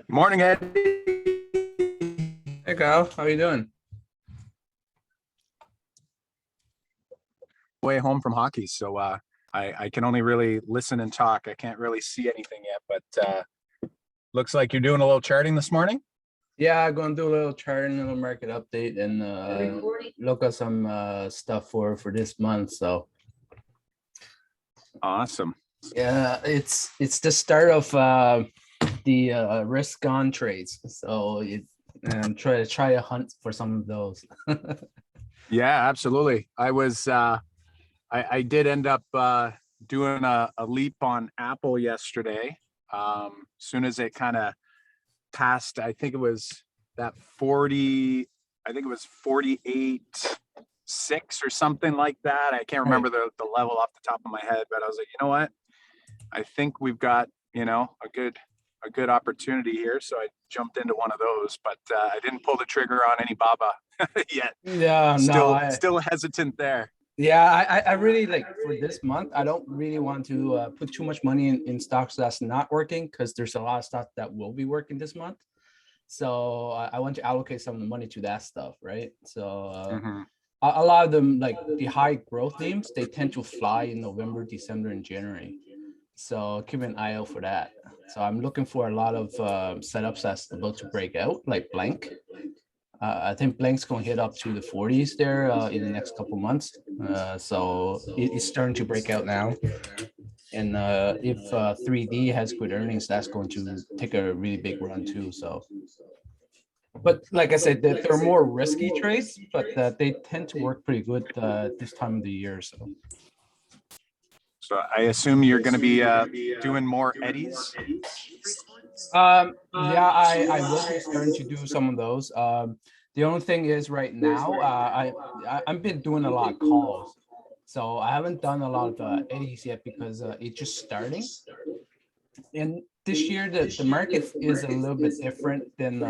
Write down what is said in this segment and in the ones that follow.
Morning, Eddie. Hey Kyle, how you doing? Way home from hockey, so I can only really listen and talk. I can't really see anything yet, but looks like you're doing a little charting this morning. Yeah, I'm gonna do a little chart and a little market update and look at some stuff for this month. So Awesome. yeah, it's the start of the risk on trades. So try to hunt for some of those. Yeah, absolutely. I did end up doing a leap on Apple yesterday. Soon as it kind of passed, I think it was that 40, I think it was 48.6 or something like that. I can't remember the level off the top of my head, but I was like, you know what? I think we've got, a good opportunity here. So I jumped into one of those, but I didn't pull the trigger on any Baba yet. Yeah, Still hesitant there. Yeah, I really like for this month. I don't really want to put too much money in stocks that's not working because there's a lot of stuff that will be working this month. So I want to allocate some of the money to that stuff, right? So a lot of them, like the high growth themes, they tend to fly in November, December, and January. So keep an eye out for that. So I'm looking for a lot of setups that's about to break out, like Blank. I think Blank's going to hit up to the 40s there in the next couple months. So it's starting to break out now. And if 3D has good earnings, that's going to take a really big run too. So, but like I said, they're more risky trades, but they tend to work pretty good this time of the year. So I assume you're going to be doing more Eddies. Yeah, I will be starting to do some of those. The only thing is right now, I've been doing a lot of calls, so I haven't done a lot of Eddies yet because it's just starting. And this year, the market is a little bit different than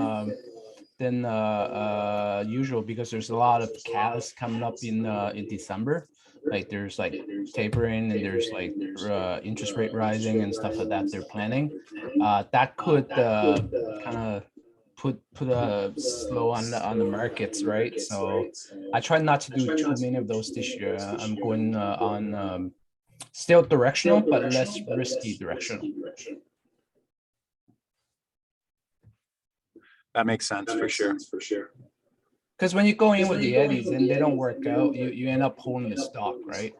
usual because there's a lot of catalysts coming up in December. Like there's like tapering and there's like interest rate rising and stuff like that they're planning. That could kind of put a slow on the markets, right? So I try not to do too many of those this year. I'm going on still directional but less risky directional. That makes sense for sure. Because when you go in with the Eddies and they don't work out, you end up holding the stock, right?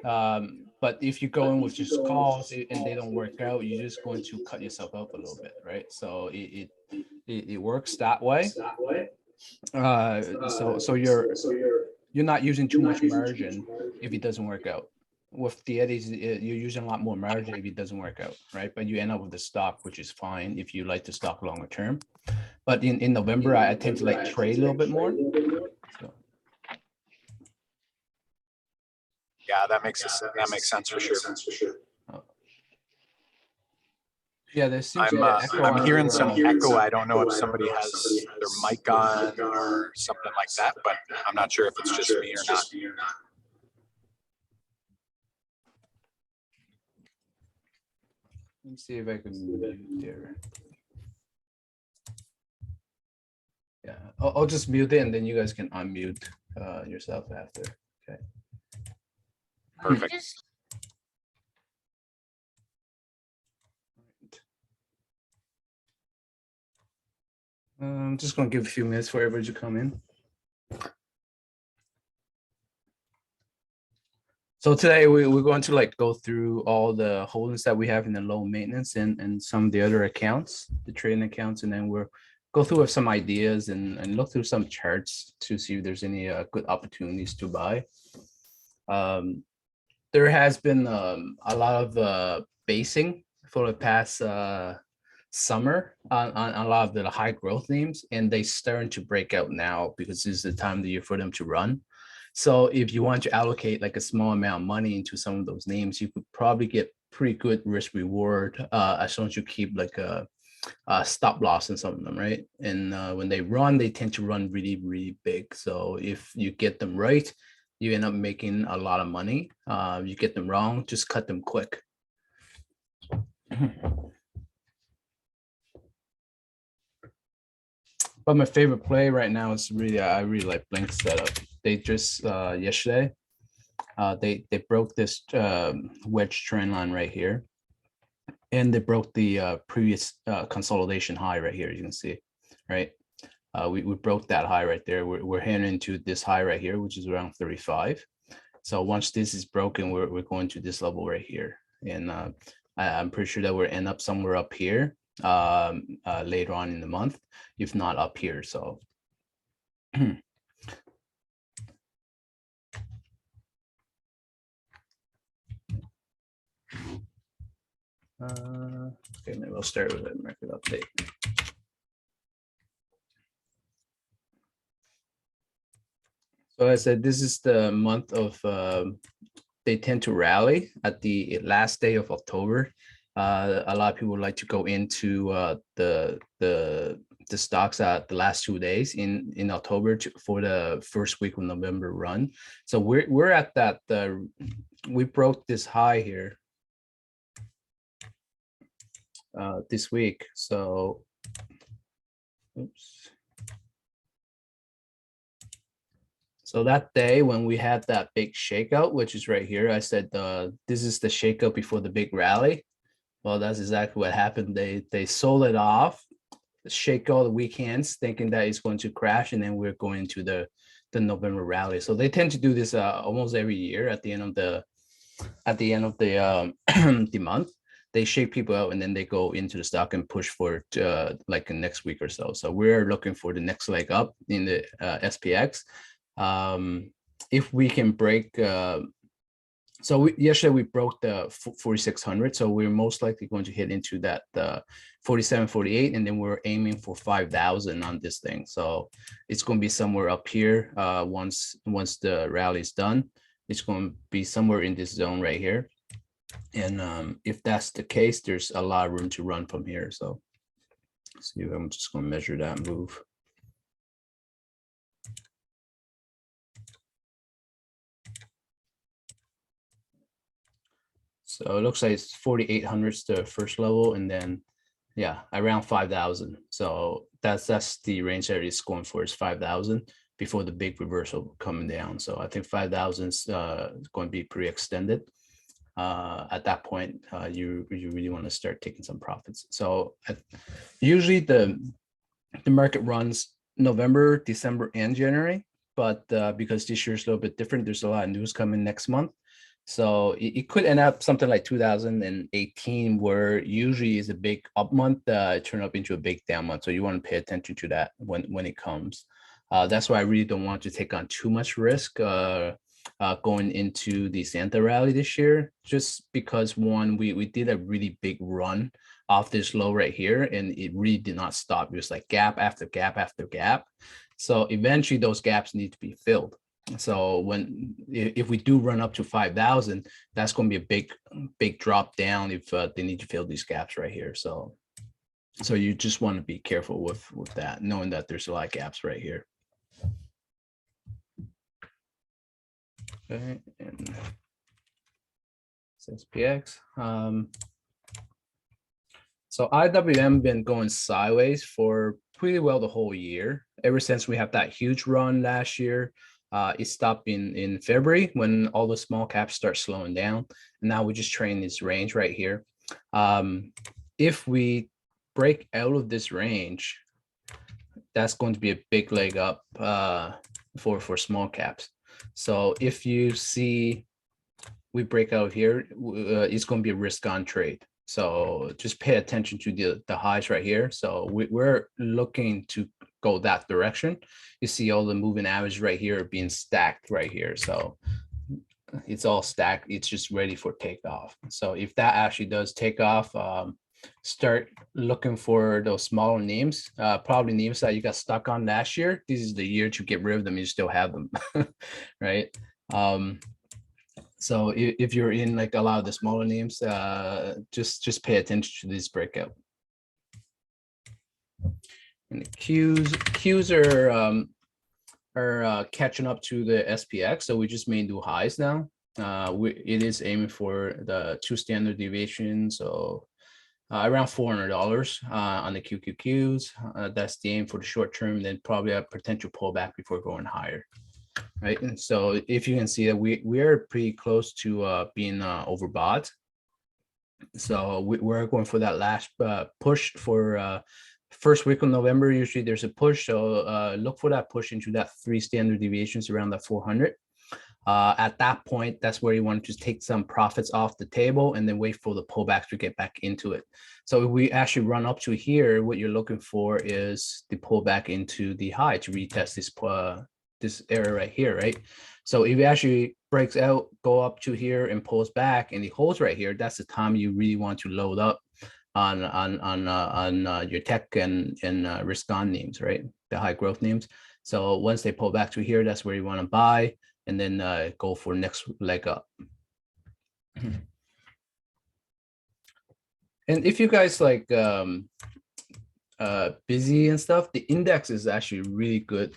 But if you go in with just calls and they don't work out, you're just going to cut yourself up a little bit, right? So it works that way. So you're not using too much margin if it doesn't work out. With the Eddies, you're using a lot more margin if it doesn't work out, right? But you end up with the stock, which is fine if you like the stock longer term. But in November, I tend to like trade a little bit more. So. Yeah, that makes sense for sure. Yeah, there seems I'm hearing some echo. I don't know if somebody has their mic on or something like that, but I'm not sure if it's just me or not. Let me see if I can mute there. Yeah, I'll just mute it and then you guys can unmute yourself after. Okay. Perfect. I'm just going to give a few minutes for everybody to come in. So today we're going to like go through all the holdings that we have in the low maintenance and some of the other accounts, the trading accounts, and then we'll go through with some ideas and look through some charts to see if there's any good opportunities to buy. There has been a lot of basing for the past summer on a lot of the high growth names, and they starting to break out now because this is the time of the year for them to run. So if you want to allocate like a small amount of money into some of those names, you could probably get pretty good risk reward as long as you keep like a stop loss in some of them, right? And when they run, they tend to run really, really big. So if you get them right, you end up making a lot of money. You get them wrong, just cut them quick. But my favorite play right now is really, I really like Blink setup. They just yesterday, they broke this wedge trend line right here, and they broke the previous consolidation high right here. You can see, right? We broke that high right there. We're heading into this high right here, which is around 35. So once this is broken, we're going to this level right here, and I'm pretty sure that we'll end up somewhere up here later on in the month, if not up here. So okay, maybe I'll start with a market update. So I said this is the month of they tend to rally at the last day of October. A lot of people like to go into the stocks at the last 2 days in October for the first week of November run. So we're at that. We broke this high here this week. So, oops. So that day when we had that big shakeout, which is right here, I said this is the shakeout before the big rally. Well, that's exactly what happened. They sold it off, shake all the weekends, thinking that it's going to crash, and then we're going to the November rally. So they tend to do this almost every year at the end of the the month. They shake people out, and then they go into the stock and push for it like next week or so. So we're looking for the next leg up in the SPX. If we can break, so yesterday we broke the 4,600, so we're most likely going to hit into that 47.48, and then we're aiming for 5,000 on this thing. So it's going to be somewhere up here. Once the rally is done, it's going to be somewhere in this zone right here. And if that's the case, there's a lot of room to run from here. So see, I'm just going to measure that move. So it looks like it's 4,800 is the first level, and then yeah, around 5,000. So that's the range that it's going for, is 5,000 before the big reversal coming down. So I think 5,000 is going to be pretty extended. At that point, you really want to start taking some profits. So usually the market runs November, December, and January, but because this year is a little bit different, there's a lot of news coming next month. So it could end up something like 2018, where usually is a big up month, turn up into a big down month. So you want to pay attention to that when it comes. That's why I really don't want to take on too much risk going into the Santa rally this year, just because one, we did a really big run off this low right here, and it really did not stop. It was like gap after gap after gap. So eventually those gaps need to be filled. So if we do run up to 5,000, that's going to be a big drop down if they need to fill these gaps right here. So you just want to be careful with that, knowing that there's a lot of gaps right here. Okay, and SPX. So IWM been going sideways for pretty well the whole year. Ever since we have that huge run last year. It stopped in February when all the small caps start slowing down. And now we just trade this range right here. If we break out of this range, that's going to be a big leg up for small caps. So if you see we break out here, it's going to be a risk on trade. So just pay attention to the highs right here. So we're looking to go that direction. You see all the moving average right here being stacked right here. So it's all stacked. It's just ready for takeoff. So if that actually does take off, start looking for those smaller names, probably names that you got stuck on last year. This is the year to get rid of them. You still have them, right? So if you're in like a lot of the smaller names, just pay attention to this breakout. And the Qs are catching up to the SPX, so we just made new highs now. It is aiming for the 2 standard deviations. So around $400 on the QQQs. That's the aim for the short term, then probably a potential pullback before going higher. Right. And so if you can see that we are pretty close to being overbought. So we're going for that last push for first week of November. Usually there's a push. So look for that push into that 3 standard deviations around that 400. At that point, that's where you want to just take some profits off the table and then wait for the pullback to get back into it. So if we actually run up to here, what you're looking for is the pullback into the high to retest this area right here, right? So if it actually breaks out, go up to here and pulls back and it holds right here, that's the time you really want to load up on your tech and risk on names, right? The high growth names. So once they pull back to here, that's where you want to buy and then go for next leg up. And if you guys like busy and stuff, the index is actually a really good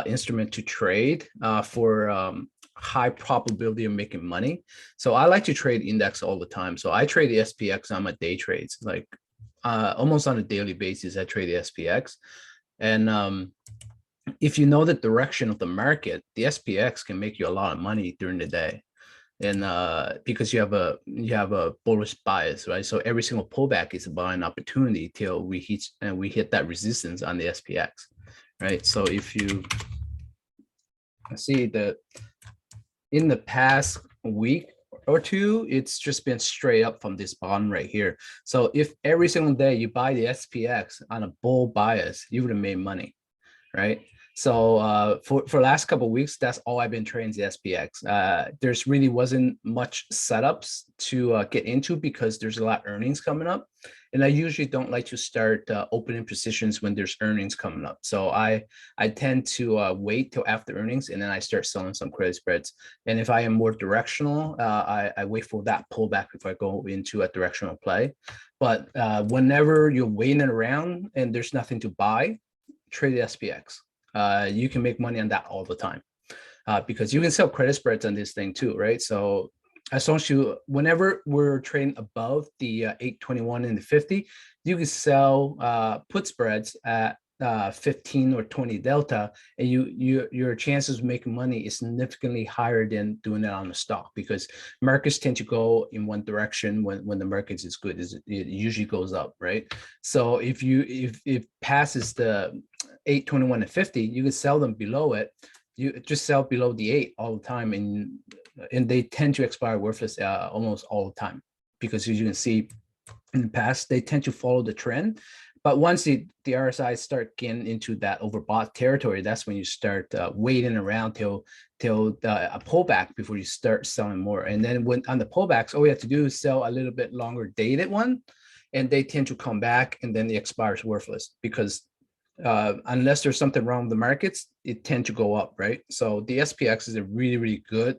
instrument to trade for high probability of making money. So I like to trade index all the time. So I trade the SPX on my day trades, like almost on a daily basis. I trade the SPX, and if you know the direction of the market, the SPX can make you a lot of money during the day, and because you have a bullish bias, right? So every single pullback is a buying opportunity till we hit that resistance on the SPX, right? So if you see that in the past week or two, it's just been straight up from this bottom right here. So if every single day you buy the SPX on a bull bias, you would have made money, right? So for last couple of weeks, that's all I've been trading the SPX. There's really wasn't much setups to get into because there's a lot of earnings coming up. And I usually don't like to start opening positions when there's earnings coming up. So I tend to wait till after earnings and then I start selling some credit spreads. And if I am more directional, I wait for that pullback before I go into a directional play. But whenever you're waiting around and there's nothing to buy, trade the SPX. You can make money on that all the time because you can sell credit spreads on this thing too, right? So as long as whenever we're trading above the 821 and the 50, you can sell put spreads at 15 or 20 delta, and your chances of making money is significantly higher than doing it on the stock because markets tend to go in one direction when the markets is good. It usually goes up, right? So if it passes the 821 and 50, you can sell them below it. You just sell below the 8 all the time, and they tend to expire worthless almost all the time because as you can see in the past, they tend to follow the trend. But once the RSI start getting into that overbought territory, that's when you start waiting around till a pullback before you start selling more. And then when on the pullbacks, all you have to do is sell a little bit longer dated one, and they tend to come back, and then the expires worthless because unless there's something wrong with the markets, it tend to go up, right? So the SPX is a really, really good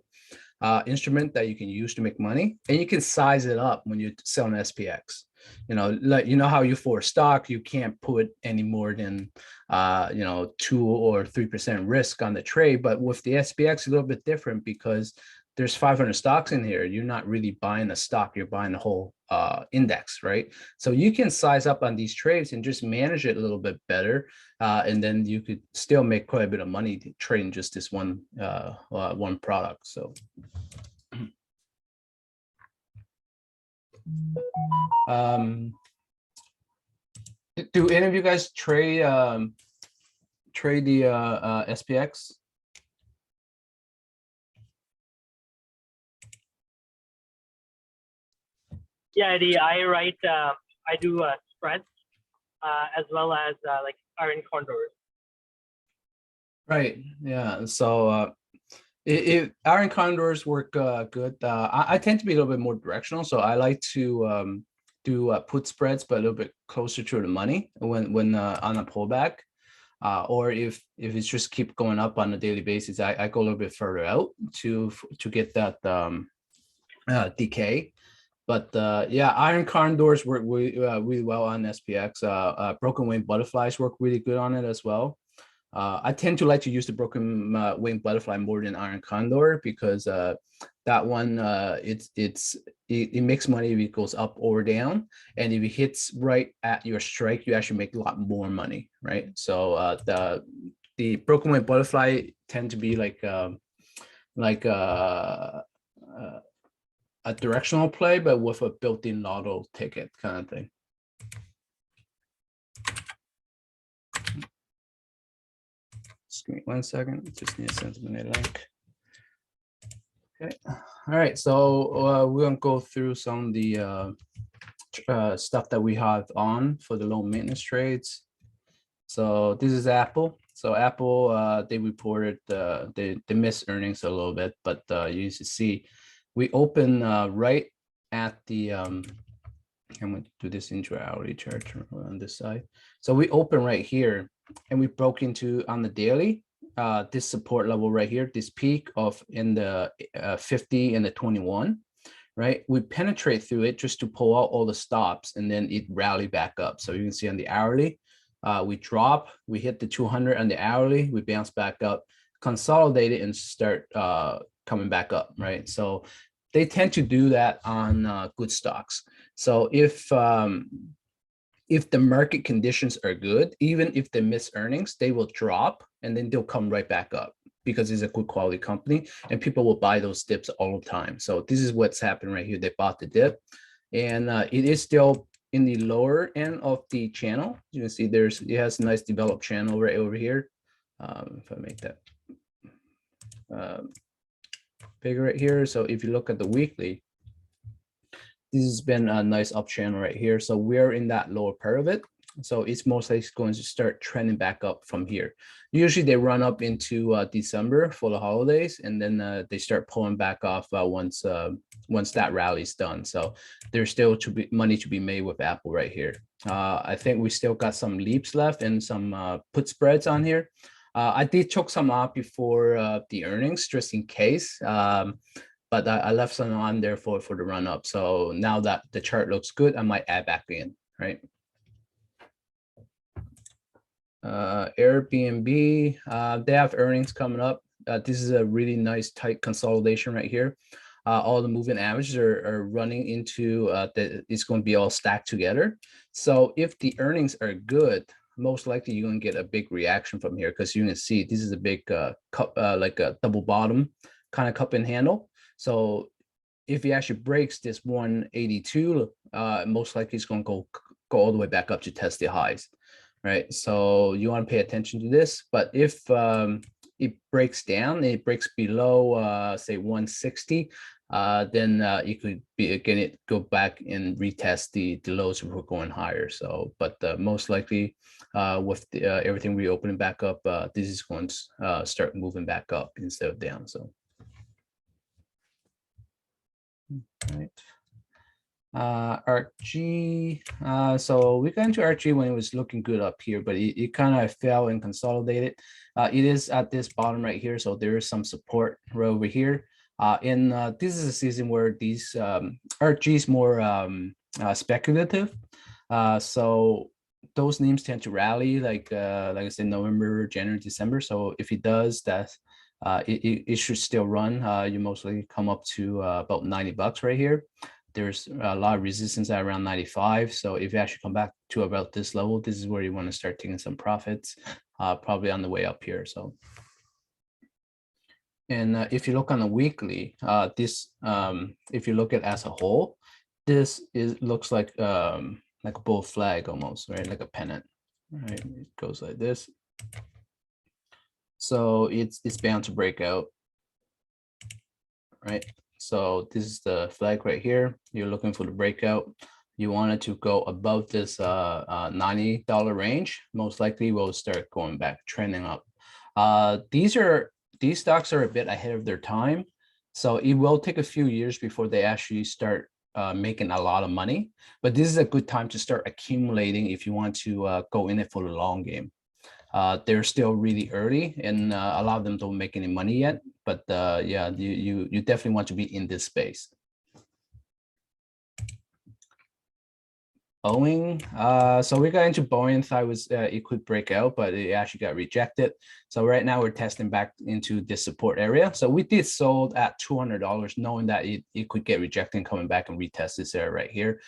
instrument that you can use to make money, and you can size it up when you're selling SPX. Like how you for stock, you can't put any more than 2 or 3% risk on the trade, but with the SPX, a little bit different because there's 500 stocks in here. You're not really buying a stock, you're buying the whole index, right? So you can size up on these trades and just manage it a little bit better, and then you could still make quite a bit of money trading just this one product. So do any of you guys trade the SPX? Yeah, Eddie, I do spreads as well as like iron condors. Right. Yeah. So iron condors work good. I tend to be a little bit more directional, so I like to do put spreads, but a little bit closer to the money when on a pullback. Or if it's just keep going up on a daily basis, I go a little bit further out to get that decay. But yeah, iron condors work really well on SPX. Broken wing butterflies work really good on it as well. I tend to like to use the broken wing butterfly more than iron condor because that one it makes money if it goes up or down, and if it hits right at your strike, you actually make a lot more money, right? So the broken wing butterfly tend to be like a directional play, but with a built-in lotto ticket kind of thing. Just give me 1 second. Just need to send them a link. Okay. All right. So we're gonna go through some of the stuff that we have on for the low maintenance trades. So this is Apple. So Apple, they reported they missed earnings a little bit, but you can see we open right at the I'm going to do this into hourly chart on this side. So we open right here, and we broke into on the daily this support level right here, this peak of in the 50 and the 21, right? We penetrate through it just to pull out all the stops, and then it rally back up. So you can see on the hourly, we drop, we hit the 200 on the hourly, we bounce back up, consolidate it, and start coming back up, right? So they tend to do that on good stocks. So if the market conditions are good, even if they miss earnings, they will drop and then they'll come right back up because it's a good quality company and people will buy those dips all the time. So this is what's happened right here. They bought the dip, and it is still in the lower end of the channel. You can see it has a nice developed channel right over here. If I make that bigger right here. So if you look at the weekly, this has been a nice up channel right here. So we're in that lower part of it. So it's most likely going to start trending back up from here. Usually they run up into December for the holidays, and then they start pulling back off once that rally's done. So there's still money to be made with Apple right here. I think we still got some leaps left and some put spreads on here. I did choke some off before the earnings just in case. But I left some on there for the run up. So now that the chart looks good, I might add back in, right? Airbnb, they have earnings coming up. This is a really nice tight consolidation right here. All the moving averages are running into it's going to be all stacked together. So if the earnings are good, most likely you're going to get a big reaction from here, because you can see this is a big cup, like a double bottom kind of cup and handle. So if he actually breaks this 182, most likely it's going to go all the way back up to test the highs, right? So you want to pay attention to this. But if it breaks down, it breaks below, say 160, then you could go back and retest the lows if we're going higher. So, but most likely with everything reopening back up, this is going to start moving back up instead of down. So. Right. ArcG. So we got into ArcG when it was looking good up here, but it kind of fell and consolidated. It is at this bottom right here, so there is some support right over here. This is a season where these ArcG is more speculative. So those names tend to rally like I said, November, January, December. So if it does, that's it should still run. You mostly come up to about $90 right here. There's a lot of resistance at around 95. So if you actually come back to about this level, this is where you want to start taking some profits, probably on the way up here. So, and if you look on the weekly, if you look at as a whole, this looks like a bull flag almost, right? Like a pennant, right? It goes like this. So it's bound to break out, right? So this is the flag right here. You're looking for the breakout. You want it to go above this $90 range. Most likely will start going back, trending up. These stocks are a bit ahead of their time. So it will take a few years before they actually start making a lot of money. But this is a good time to start accumulating if you want to go in it for the long game. They're still really early, and a lot of them don't make any money yet. But yeah, you definitely want to be in this space. Boeing. So we got into Boeing, thought it could break out, but it actually got rejected. So right now we're testing back into this support area. So we did sold at $200, knowing that it could get rejected and coming back and retest this area right here.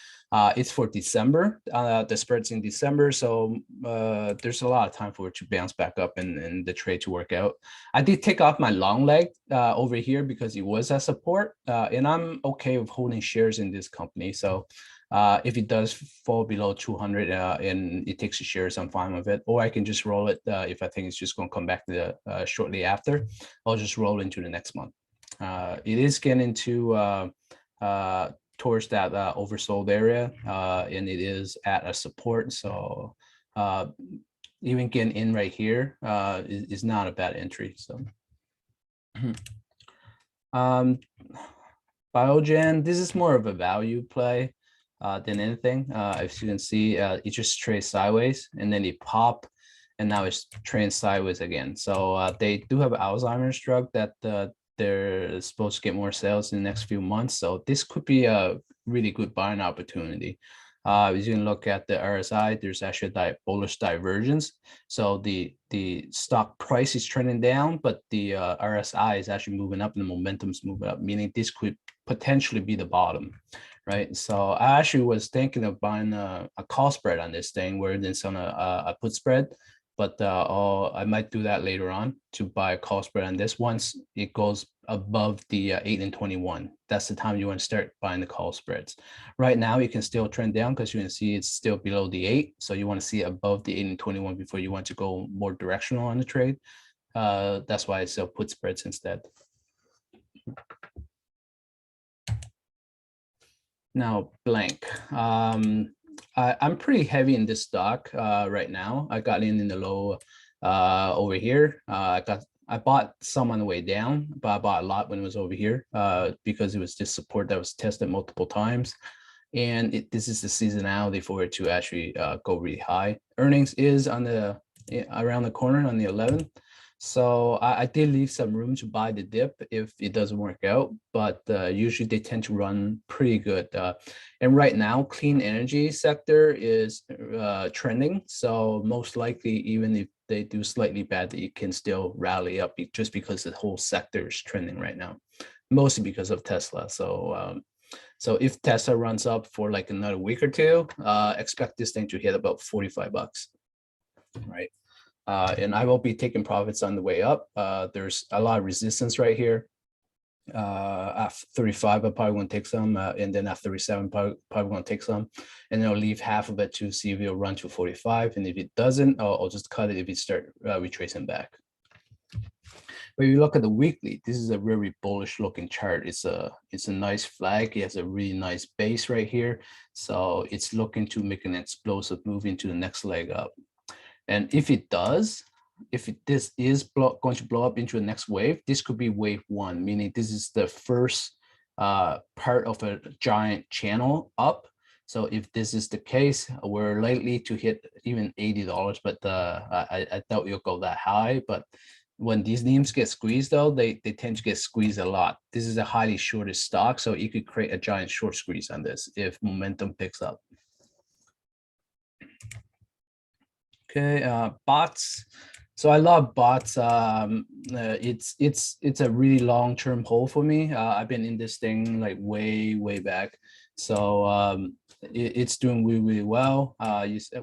It's for December. The spread's in December, so there's a lot of time for it to bounce back up and the trade to work out. I did take off my long leg over here because it was at support, and I'm okay with holding shares in this company. So if it does fall below 200 and it takes the shares, I'm fine with it. Or I can just roll it if I think it's just going to come back to the, shortly after. I'll just roll into the next month. It is getting to towards that oversold area, and it is at a support. So even getting in right here is not a bad entry. So. Biogen, this is more of a value play than anything. As you can see, it just trades sideways and then it pop, and now it's trading sideways again. So they do have Alzheimer's drug that they're supposed to get more sales in the next few months. So this could be a really good buying opportunity. As you can look at the RSI, there's actually a bullish divergence. So the stock price is trending down, but the RSI is actually moving up and the momentum's moving up, meaning this could potentially be the bottom, right? So I actually was thinking of buying a call spread on this thing where it's on a put spread, but I might do that later on to buy a call spread on this once it goes above the 8 and 21. That's the time you want to start buying the call spreads. Right now, you can still trend down because you can see it's still below the 8. So you want to see above the 8 and 21 before you want to go more directional on the trade. That's why I sell put spreads instead. Now, blank. I'm pretty heavy in this stock right now. I got in the low over here. I bought some on the way down, but I bought a lot when it was over here because it was just support that was tested multiple times. And this is the seasonality for it to actually go really high. Earnings is on the around the corner on the 11th. So I did leave some room to buy the dip if it doesn't work out, but usually they tend to run pretty good. And right now, clean energy sector is trending. So most likely, even if they do slightly bad, it can still rally up just because the whole sector is trending right now, mostly because of Tesla. So if Tesla runs up for like another week or two, expect this thing to hit about $45, right? And I will be taking profits on the way up. There's a lot of resistance right here. After 35, I probably want to take some, and then after 37, probably want to take some, and then I'll leave half of it to see if it'll run to 45. And if it doesn't, I'll just cut it if it start retracing back. But if you look at the weekly, this is a very bullish looking chart. It's a nice flag. It has a really nice base right here. So it's looking to make an explosive move into the next leg up. And if it does, this is going to blow up into the next wave, this could be wave one, meaning this is the first part of a giant channel up. So if this is the case, we're likely to hit even $80, but I doubt you'll go that high. But when these names get squeezed, though, they tend to get squeezed a lot. This is a highly shorted stock, so you could create a giant short squeeze on this if momentum picks up. Okay, bots. So I love bots. It's a really long-term hold for me. I've been in this thing like way back. So it's doing really well.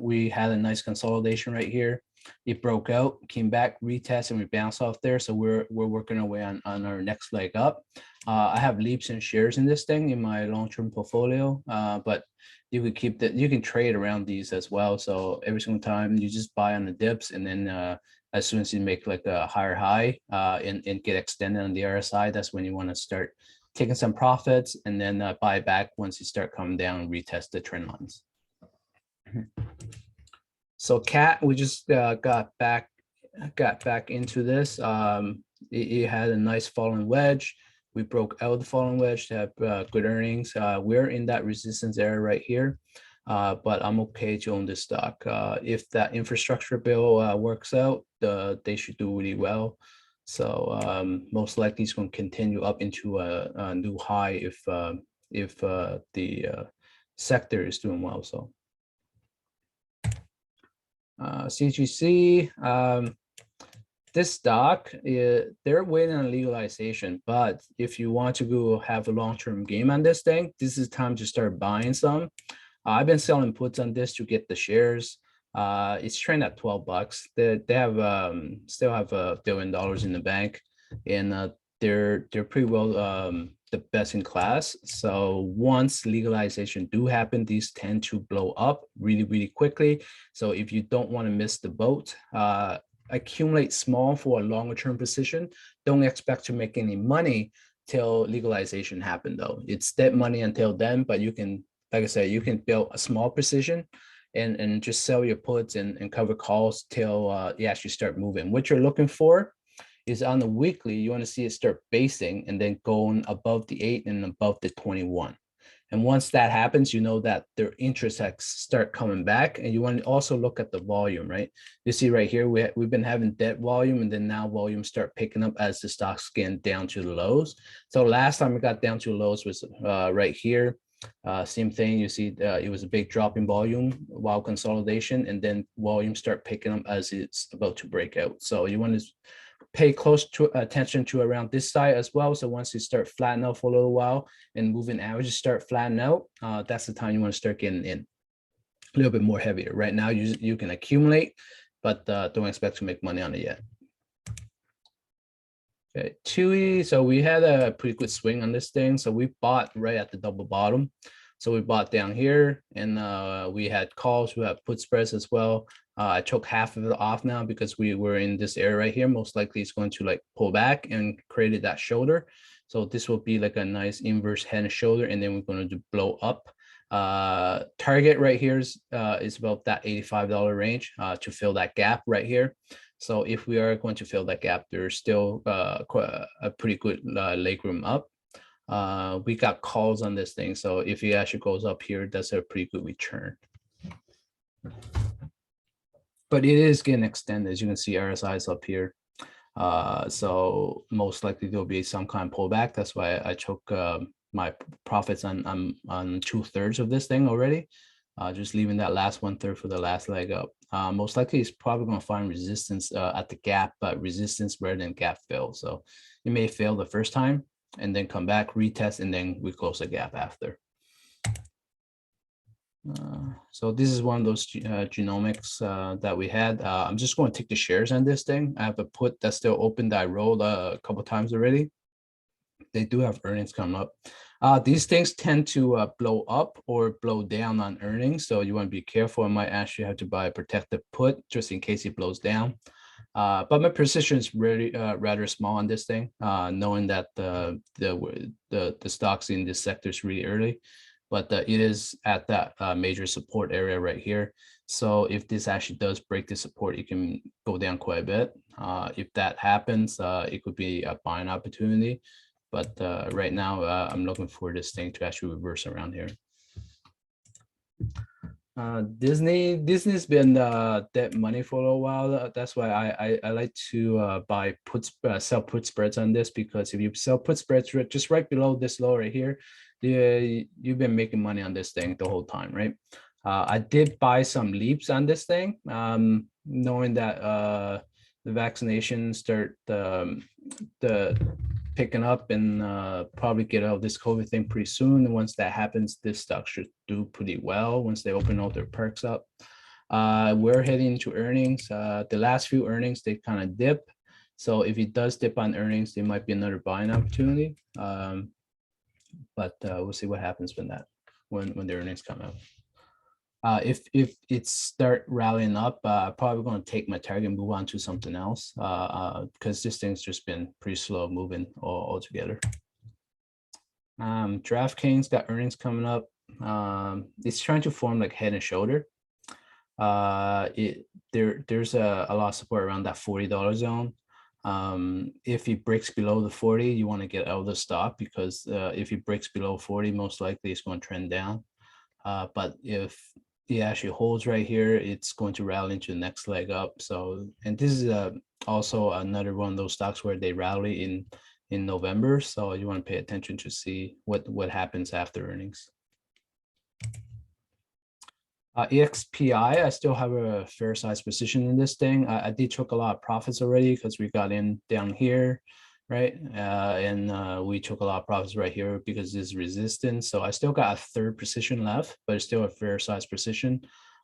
We had a nice consolidation right here. It broke out, came back, retest, and we bounced off there. So we're working our way on our next leg up. I have leaps and shares in this thing in my long-term portfolio, but you could keep that. You can trade around these as well. So every single time you just buy on the dips, and then as soon as you make like a higher high and get extended on the RSI, that's when you want to start taking some profits, and then buy back once you start coming down and retest the trend lines. So cat, we just got back into this. It had a nice falling wedge. We broke out the falling wedge to have good earnings. We're in that resistance area right here, but I'm okay to own this stock. If that infrastructure bill works out, they should do really well. So most likely it's going to continue up into a new high if the sector is doing well. So. CGC, this stock, they're waiting on legalization, but if you want to go have a long-term game on this thing, this is time to start buying some. I've been selling puts on this to get the shares. It's trading at 12 bucks. They have still have $1 billion in the bank, and they're pretty well the best in class. So once legalization do happen, these tend to blow up really, really quickly. So if you don't want to miss the boat, accumulate small for a longer term position. Don't expect to make any money till legalization happen though. It's dead money until then, but you can, like I said, you can build a small position and just sell your puts and cover calls till you actually start moving. What you're looking for is on the weekly, you want to see it start basing and then going above the 8 and above the 21. And once that happens, you know that their interest start coming back. And you want to also look at the volume, right? You see right here, we've been having dead volume, and then now volume start picking up as the stocks getting down to the lows. So last time it got down to lows was right here. Same thing, you see it was a big drop in volume while consolidation, and then volume start picking up as it's about to break out. So you want to pay close to attention to around this side as well. So once you start flattening out for a little while and moving averages start flattening out, that's the time you want to start getting in a little bit more heavier. Right now, you can accumulate, but don't expect to make money on it yet. Okay, Chewy. So we had a pretty good swing on this thing. So we bought right at the double bottom. So we bought down here, and we had calls, we have put spreads as well. I took half of it off now because we were in this area right here. Most likely it's going to like pull back and created that shoulder. So this will be like a nice inverse head and shoulder, and then we're going to blow up. Target right here is about that $85 range to fill that gap right here. So if we are going to fill that gap, there's still a pretty good leg room up. We got calls on this thing. So if it actually goes up here, that's a pretty good return. But it is getting extended. As you can see, RSI is up here. So most likely there'll be some kind of pullback. That's why I took my profits on 2/3 of this thing already. Just leaving that last 1/3 for the last leg up. Most likely it's probably going to find resistance at the gap, but resistance rather than gap fill. So it may fail the first time and then come back, retest, and then we close the gap after. So this is one of those genomics that we had. I'm just going to take the shares on this thing. I have a put that's still open that I rolled a couple times already. They do have earnings coming up. These things tend to blow up or blow down on earnings. So you want to be careful. I might actually have to buy a protected put just in case it blows down. But my position is really rather small on this thing, knowing that the stocks in this sector is really early. But it is at that major support area right here. So if this actually does break the support, it can go down quite a bit. If that happens, it could be a buying opportunity. But right now, I'm looking for this thing to actually reverse around here. Disney's been dead money for a little while. That's why I like to buy sell put spreads on this, because if you sell put spreads just right below this low right here, you've been making money on this thing the whole time, right? I did buy some leaps on this thing, knowing that the vaccinations start the picking up and probably get out of this COVID thing pretty soon. And once that happens, this stock should do pretty well once they open all their perks up. We're heading into earnings. The last few earnings, they kind of dip. So if it does dip on earnings, there might be another buying opportunity. But we'll see what happens when the earnings come out. If it start rallying up, probably going to take my target and move on to something else, because this thing's just been pretty slow moving altogether. DraftKings got earnings coming up. It's trying to form like head and shoulder. There's a lot of support around that $40 zone. If it breaks below the 40, you want to get out of the stock, because if it breaks below 40, most likely it's going to trend down. But if it actually holds right here, it's going to rally into the next leg up. So, and this is also another one of those stocks where they rally in November. So you want to pay attention to see what happens after earnings. EXPI, I still have a fair size position in this thing. I did took a lot of profits already because we got in down here, right? And we took a lot of profits right here because this resistance. So I still got a third position left, but it's still a fair size position.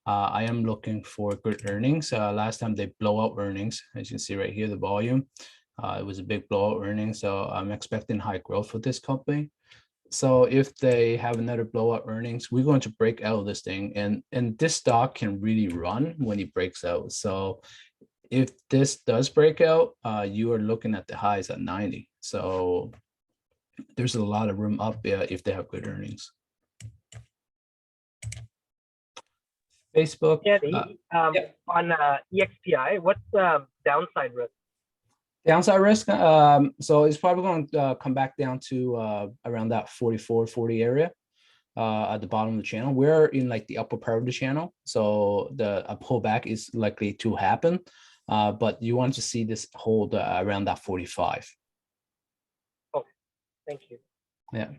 I am looking for good earnings. Last time they blow out earnings, as you can see right here, the volume. It was a big blowout earnings, so I'm expecting high growth for this company. So if they have another blowout earnings, we're going to break out of this thing, and this stock can really run when it breaks out. So if this does break out, you are looking at the highs at 90. So there's a lot of room up there if they have good earnings. Facebook. Yeah, yeah. On EXPI, what's the downside risk? Downside risk, so it's probably going to come back down to around that 44, 40 area at the bottom of the channel. We're in like the upper part of the channel, so a pullback is likely to happen, but you want to see this hold around that 45. Okay, thank you. Yeah.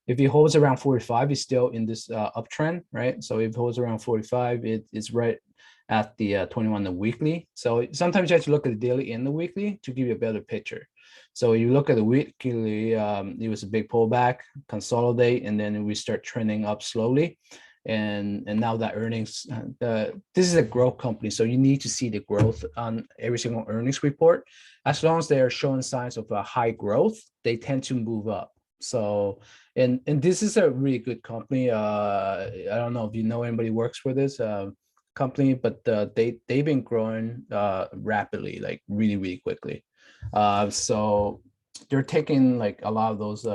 If it holds around 45, it's still in this uptrend, right? So if it holds around 45, it's right at the 21 the weekly. So sometimes you have to look at the daily and the weekly to give you a better picture. So you look at the weekly, it was a big pullback, consolidate, and then we start trending up slowly. And now that earnings, this is a growth company, so you need to see the growth on every single earnings report. As long as they are showing signs of a high growth, they tend to move up. So, and this is a really good company. I don't know if you know anybody works for this company, but they've been growing rapidly, like really quickly. So they're taking like a lot of those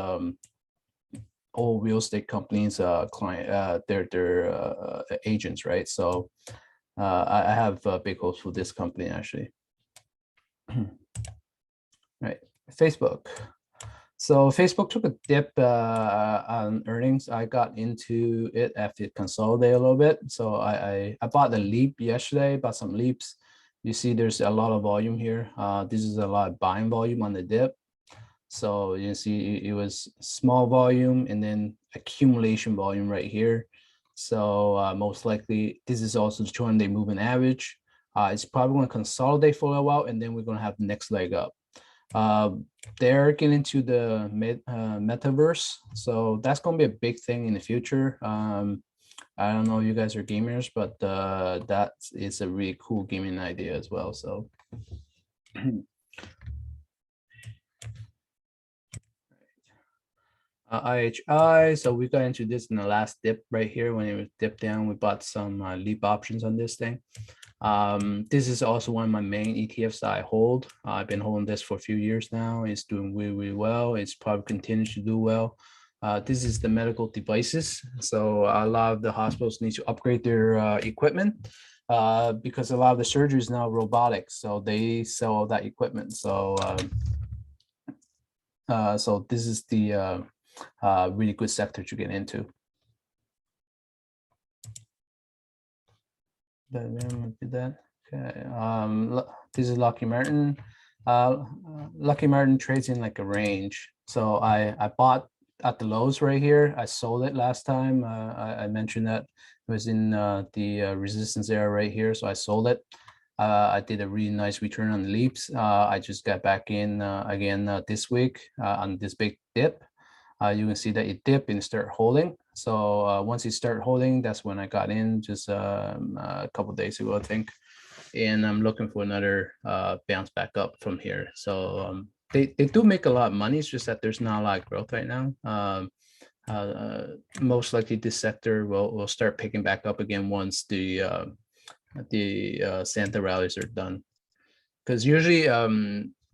old real estate companies client their agents, right? So I have big hopes for this company actually. Right, Facebook. So Facebook took a dip on earnings. I got into it after it consolidated a little bit. So I bought the leap yesterday, bought some leaps. You see there's a lot of volume here. This is a lot of buying volume on the dip. So you see it was small volume and then accumulation volume right here. So most likely this is also the 200-day moving average. It's probably going to consolidate for a while, and then we're going to have the next leg up. They're getting into the metaverse, so that's going to be a big thing in the future. I don't know if you guys are gamers, but that is a really cool gaming idea as well. So IHI, so we got into this in the last dip right here. When it was dipped down, we bought some leap options on this thing. This is also one of my main ETFs that I hold. I've been holding this for a few years now. It's doing really well. It's probably continues to do well. This is the medical devices. So a lot of the hospitals need to upgrade their equipment because a lot of the surgery is now robotic. So they sell that equipment. So so this is the really good sector to get into. Did that. Okay. This is Lockheed Martin. Lockheed Martin trades in like a range. So I bought at the lows right here. I sold it last time. I mentioned that it was in the resistance area right here. So I sold it. I did a really nice return on the leaps. I just got back in again this week on this big dip. You can see that it dipped and start holding. So once it start holding, that's when I got in just a couple of days ago, I think. And I'm looking for another bounce back up from here. So they do make a lot of money. It's just that there's not a lot of growth right now. Most likely this sector will start picking back up again once the Santa rallies are done. Because usually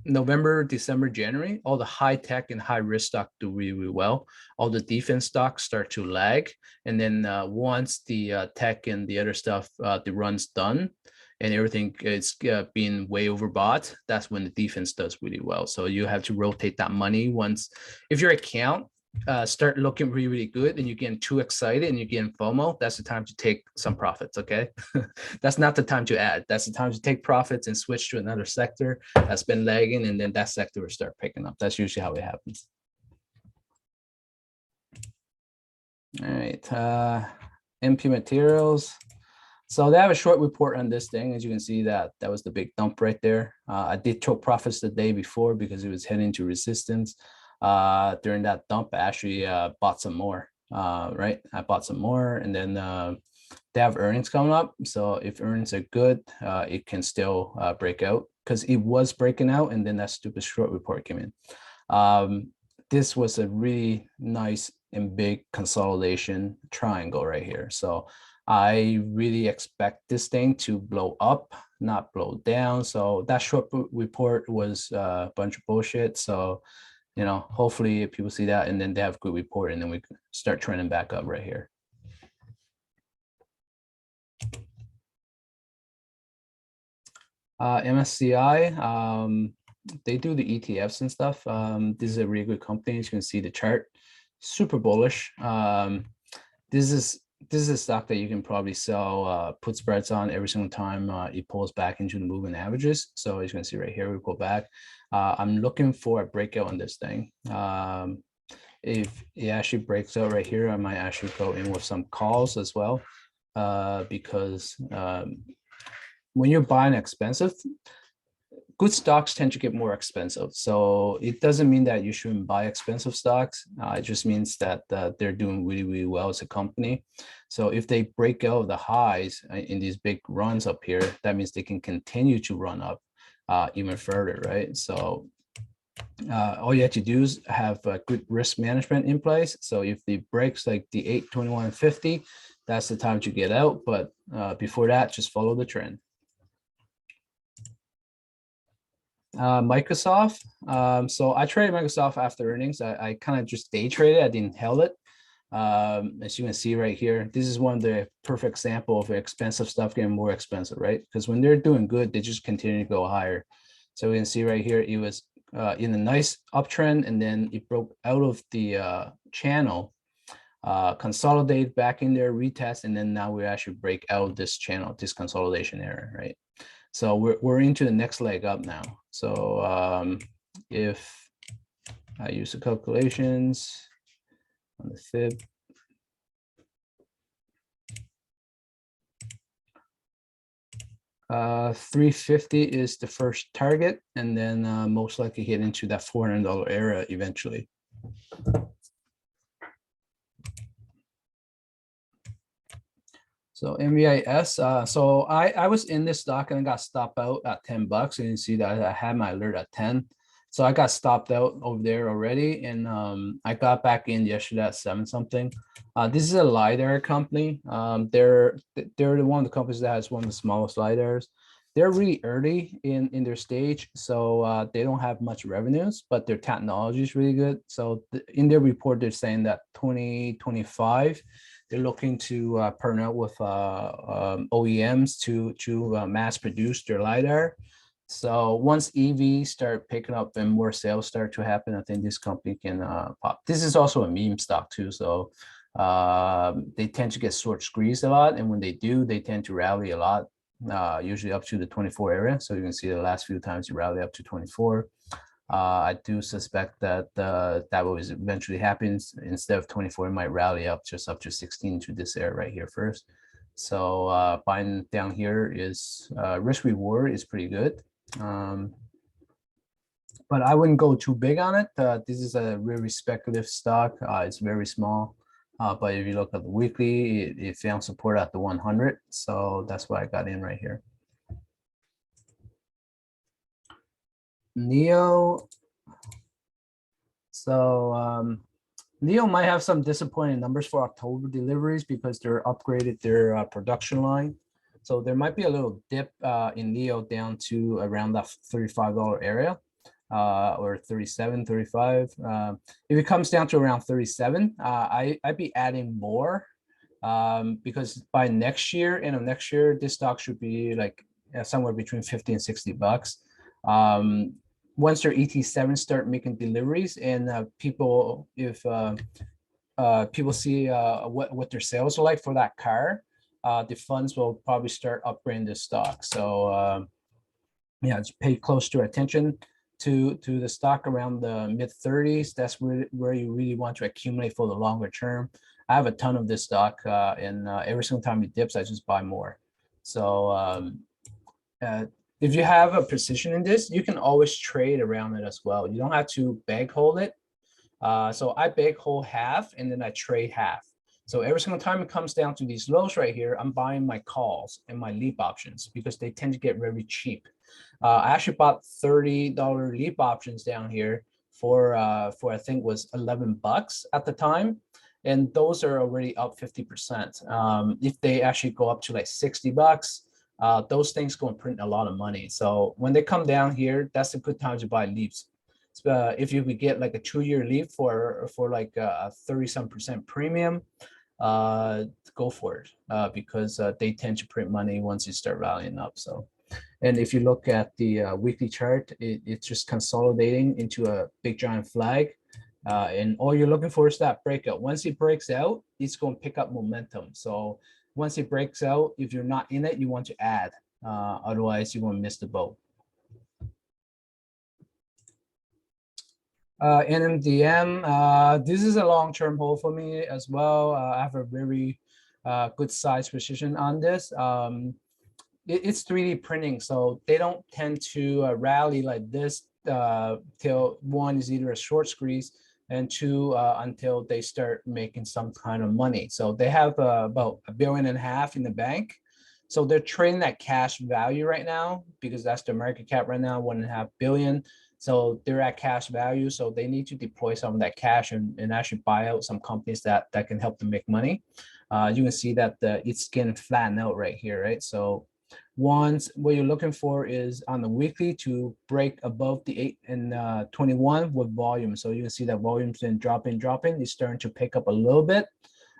November, December, January, all the high tech and high risk stock do really well. All the defense stocks start to lag. And then once the tech and the other stuff, the run's done and everything is being way overbought, that's when the defense does really well. So you have to rotate that money once, if your account start looking really good and you're getting too excited and you're getting FOMO, that's the time to take some profits, okay? That's not the time to add. That's the time to take profits and switch to another sector that's been lagging, and then that sector will start picking up. That's usually how it happens. All right. MP Materials. So they have a short report on this thing. As you can see, that was the big dump right there. I did took profits the day before because it was heading to resistance. During that dump, I actually bought some more. Right, I bought some more, and then they have earnings coming up. So if earnings are good, it can still break out, because it was breaking out, and then that stupid short report came in. This was a really nice and big consolidation triangle right here. So I really expect this thing to blow up, not blow down. So that short report was a bunch of bullshit. So, you know, hopefully people see that and then they have good report, and then we can start trending back up right here. MSCI, they do the ETFs and stuff. This is a really good company. As you can see the chart, super bullish. This is a stock that you can probably sell put spreads on every single time it pulls back into the moving averages. So as you can see right here, we pull back. I'm looking for a breakout on this thing. If it actually breaks out right here, I might actually go in with some calls as well, because when you're buying expensive, good stocks tend to get more expensive. So it doesn't mean that you shouldn't buy expensive stocks. It just means that they're doing really, really well as a company. So if they break out the highs in these big runs up here, that means they can continue to run up even further, right? So all you have to do is have good risk management in place. So if the breaks like the 821.50, that's the time to get out. But before that, just follow the trend. Microsoft. So I traded Microsoft after earnings. I kind of just day traded. I didn't held it. As you can see right here, this is one of the perfect example of expensive stuff getting more expensive, right? Because when they're doing good, they just continue to go higher. So we can see right here, it was in a nice uptrend, and then it broke out of the channel, consolidate back in there, retest, and then now we actually break out of this channel, this consolidation area, right? So we're into the next leg up now. So if I use the calculations on the fib, $350 is the first target, and then most likely get into that $400 area eventually. So MVIS, so I was in this stock and I got stopped out at $10. And you can see that I had my alert at 10. So I got stopped out over there already, and I got back in yesterday at 7 something. This is a LiDAR company. They're one of the companies that has one of the smallest LiDARs. They're really early in their stage, so they don't have much revenues, but their technology is really good. So in their report, they're saying that 2025, they're looking to partner with OEMs to mass produce their LiDAR. So once EVs start picking up and more sales start to happen, I think this company can pop. This is also a meme stock too. So they tend to get short squeezed a lot. And when they do, they tend to rally a lot, usually up to the 24 area. So you can see the last few times you rally up to 24. I do suspect that that will eventually happen. Instead of 24, it might rally up just up to 16 to this area right here first. So buying down here is risk reward is pretty good. But I wouldn't go too big on it. This is a really speculative stock. It's very small. But if you look at the weekly, it found support at the 100. So that's why I got in right here. Neo. So Neo might have some disappointing numbers for October deliveries because they're upgraded their production line. So there might be a little dip in Neo down to around that $35 area or 37, 35. If it comes down to around 37, I'd be adding more because by next year, end of next year, this stock should be like somewhere between 50 and $60. Once their ET7 start making deliveries and people, if people see what their sales are like for that car, the funds will probably start upgrading the stock. So yeah, just pay close to attention to the stock around the mid 30s. That's where you really want to accumulate for the longer term. I have a ton of this stock, and every single time it dips, I just buy more. So if you have a position in this, you can always trade around it as well. You don't have to bag hold it. So I bag hold half and then I trade half. So every single time it comes down to these lows right here, I'm buying my calls and my leap options because they tend to get very cheap. I actually bought $30 leap options down here for I think was 11 bucks at the time. And those are already up 50%. If they actually go up to like 60 bucks, those things go and print a lot of money. So when they come down here, that's a good time to buy leaps. If you could get like a 2-year leap for like a 30-some% premium, go for it, because they tend to print money once you start rallying up. So, and if you look at the weekly chart, it's just consolidating into a big giant flag. And all you're looking for is that breakout. Once it breaks out, it's going to pick up momentum. So once it breaks out, if you're not in it, you want to add. Otherwise, you're going to miss the boat. NMDM, this is a long-term hold for me as well. I have a very good size position on this. It's 3D printing, so they don't tend to rally like this till one is either a short squeeze and two until they start making some kind of money. So they have about $1.5 billion in the bank. So they're trading at cash value right now because that's the market cap right now, $1.5 billion. So they're at cash value. So they need to deploy some of that cash and actually buy out some companies that can help them make money. You can see that it's getting flattened out right here, right? So once what you're looking for is on the weekly to break above the 8 and 21 with volume. So you can see that volume's been dropping. It's starting to pick up a little bit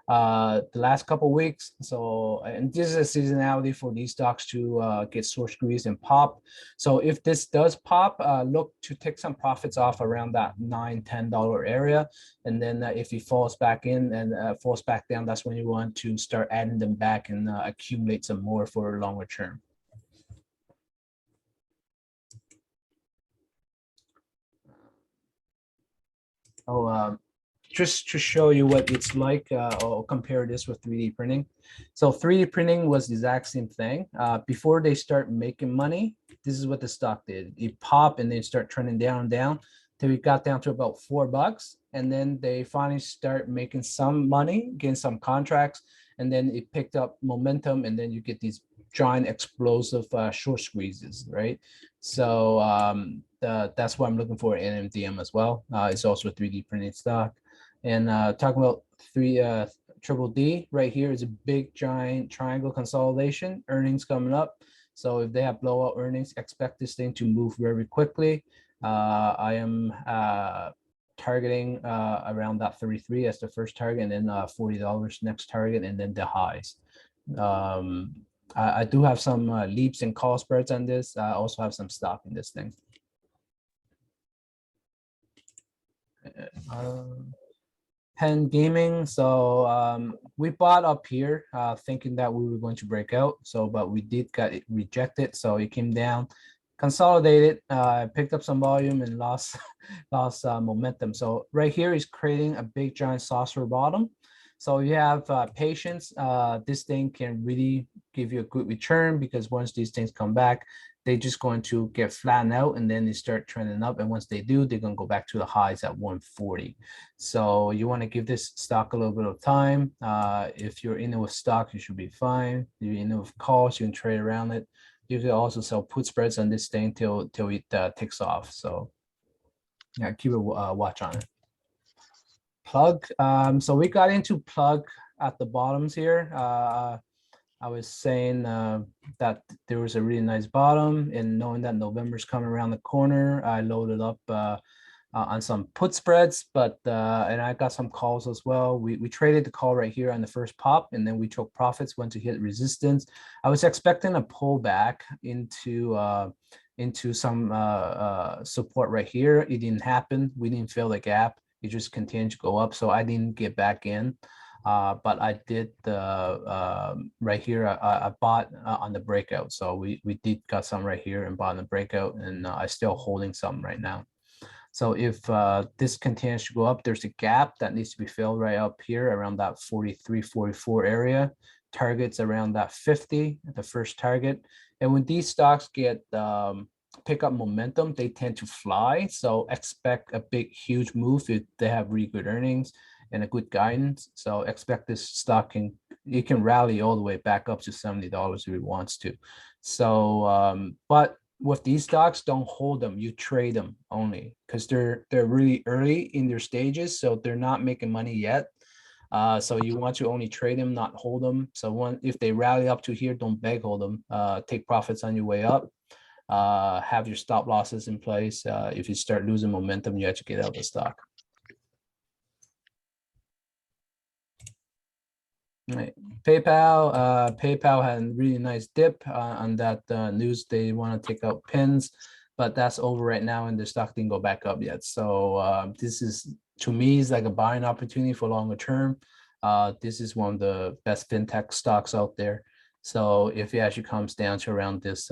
the last couple of weeks. So, and this is a seasonality for these stocks to get short squeezed and pop. So if this does pop, look to take some profits off around that $9-10 area. And then if it falls back in and falls back down, that's when you want to start adding them back and accumulate some more for longer term. Just to show you what it's like, I'll compare this with 3D printing. So 3D printing was the exact same thing. Before they start making money, this is what the stock did. It popped and then start trending down till it got down to about $4. And then they finally start making some money, getting some contracts, and then it picked up momentum, and then you get these giant explosive short squeezes, right? So that's what I'm looking for in MDM as well. It's also a 3D printing stock. And talking about triple D right here is a big giant triangle consolidation, earnings coming up. So if they have blowout earnings, expect this thing to move very quickly. I am targeting around that 33 as the first target, and then $40 next target, and then the highs. I do have some leaps and call spreads on this. I also have some stock in this thing. Pen gaming. So we bought up here thinking that we were going to break out. So, but we did get it rejected. So it came down, consolidated, picked up some volume and lost momentum. So right here is creating a big giant saucer bottom. So you have patience. This thing can really give you a good return because once these things come back, they're just going to get flattened out and then they start trending up. And once they do, they're going to go back to the highs at 140. So you want to give this stock a little bit of time. If you're in it with stock, you should be fine. If you're in it with calls, you can trade around it. You can also sell put spreads on this thing till it ticks off. So yeah, keep a watch on it. Plug. So we got into plug at the bottoms here. I was saying that there was a really nice bottom, and knowing that November's coming around the corner, I loaded up on some put spreads, but and I got some calls as well. We traded the call right here on the first pop, and then we took profits, went to hit resistance. I was expecting a pullback into some support right here. It didn't happen. We didn't fill the gap. It just continued to go up, so I didn't get back in. But I did right here. I bought on the breakout, so we did got some right here and bought on the breakout, and I still holding some right now. So if this continues to go up, there's a gap that needs to be filled right up here around that 43, 44 area. Targets around that 50, the first target. And when these stocks get pick up momentum, they tend to fly. So expect a big, huge move if they have really good earnings and a good guidance. So expect this stock it can rally all the way back up to $70 if it wants to. So, but with these stocks, don't hold them. You trade them only because they're really early in their stages, so they're not making money yet. So you want to only trade them, not hold them. So if they rally up to here, don't beg hold them. Take profits on your way up. Have your stop losses in place. If you start losing momentum, you have to get out of the stock. Right. PayPal had a really nice dip on that news. They want to take out pins, but that's over right now, and the stock didn't go back up yet. So this is, to me, is like a buying opportunity for longer term. This is one of the best fintech stocks out there. So if it actually comes down to around this,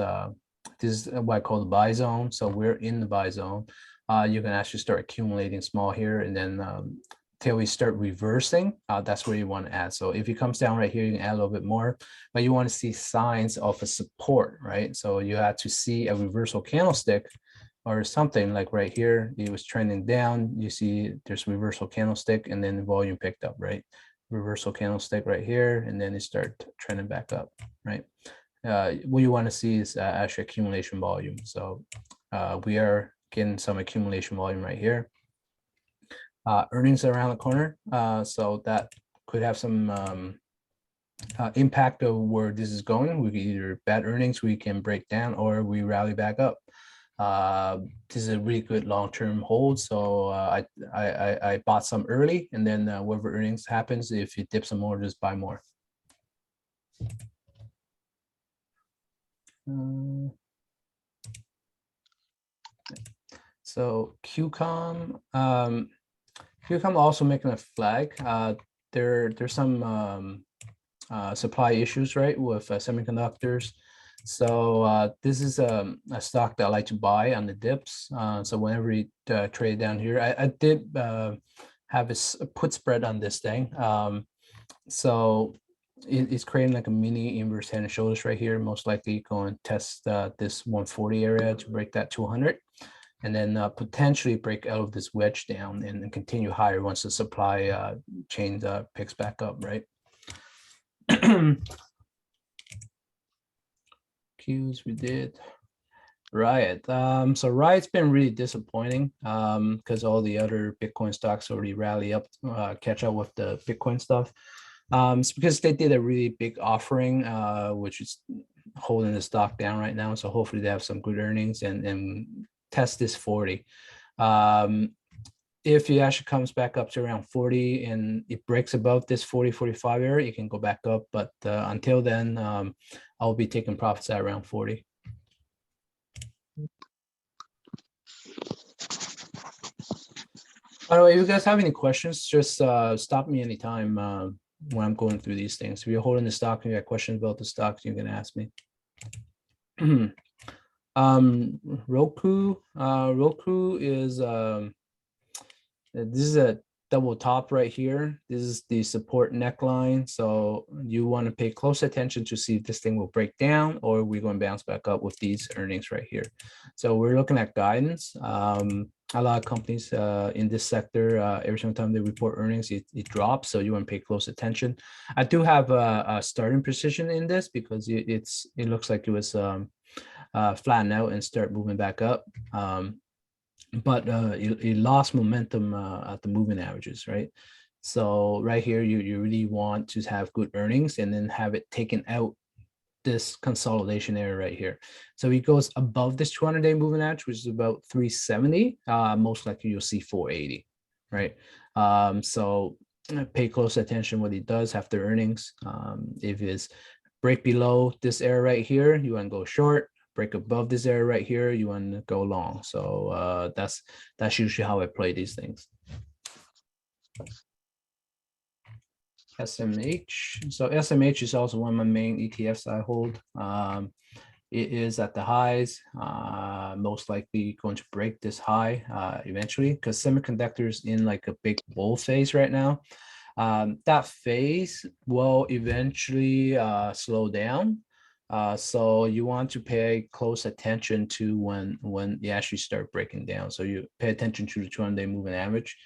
this is what I call the buy zone. So we're in the buy zone. You can actually start accumulating small here, and then till we start reversing, that's where you want to add. So if it comes down right here, you can add a little bit more, but you want to see signs of a support, right? So you have to see a reversal candlestick or something like right here. It was trending down. You see there's reversal candlestick, and then the volume picked up, right? Reversal candlestick right here, and then it start trending back up, right? What you want to see is actually accumulation volume. So we are getting some accumulation volume right here. Earnings around the corner, so that could have some impact of where this is going. We can either bad earnings, we can break down, or we rally back up. This is a really good long-term hold. So I bought some early, and then whatever earnings happens, if it dips some more, just buy more. So QCOM. QCOM also making a flag. There's some supply issues, right, with semiconductors. So this is a stock that I like to buy on the dips. So whenever you trade down here, I did have a put spread on this thing. So it's creating like a mini inverse head and shoulders right here. Most likely going to test this 140 area to break that 200. And then potentially break out of this wedge down and continue higher once the supply chain picks back up, right? Qs we did. Riot. So Riot's been really disappointing because all the other Bitcoin stocks already rally up, catch up with the Bitcoin stuff. It's because they did a really big offering, which is holding the stock down right now. So hopefully they have some good earnings and test this 40. If it actually comes back up to around 40 and it breaks above this 40, 45 area, you can go back up. But until then, I'll be taking profits at around 40. By the way, if you guys have any questions, just stop me anytime when I'm going through these things. If you're holding the stock and you got questions about the stocks, you can ask me. Roku is this is a double top right here. This is the support neckline. So you want to pay close attention to see if this thing will break down or we're going to bounce back up with these earnings right here. So we're looking at guidance. A lot of companies in this sector, every single time they report earnings, it drops. So you want to pay close attention. I do have a starting position in this because it looks like it was flatten out and start moving back up. But it lost momentum at the moving averages, right? So right here, you really want to have good earnings and then have it taken out this consolidation area right here. So it goes above this 200-day moving average, which is about 370. Most likely you'll see 480, right? So pay close attention what it does after earnings. If it's break below this area right here, you want to go short. Break above this area right here, you want to go long. So that's usually how I play these things. SMH. So SMH is also one of my main ETFs I hold. It is at the highs, most likely going to break this high eventually, because semiconductors in like a big bull phase right now. That phase will eventually slow down. So you want to pay close attention to when you actually start breaking down. So you pay attention to the 200-day moving average.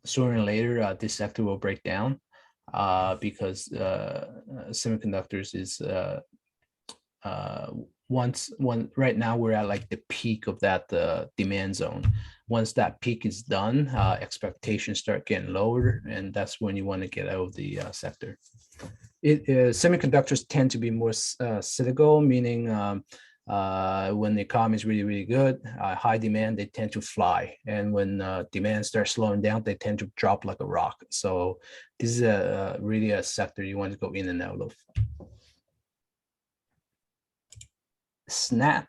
Sooner or later, this sector will break down because semiconductors is right now we're at like the peak of that demand zone. Once that peak is done, expectations start getting lower, and that's when you want to get out of the sector. Semiconductors tend to be more cyclical, meaning when the economy is really, really good, high demand, they tend to fly. And when demand starts slowing down, they tend to drop like a rock. So this is really a sector you want to go in and out of. Snap.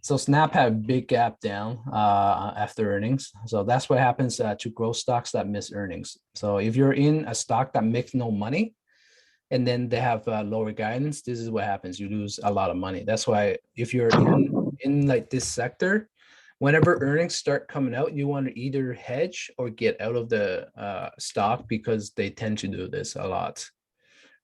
So Snap had a big gap down after earnings. So that's what happens to growth stocks that miss earnings. So if you're in a stock that makes no money, and then they have lower guidance, this is what happens. You lose a lot of money. That's why if you're in like this sector, whenever earnings start coming out, you want to either hedge or get out of the stock, because they tend to do this a lot,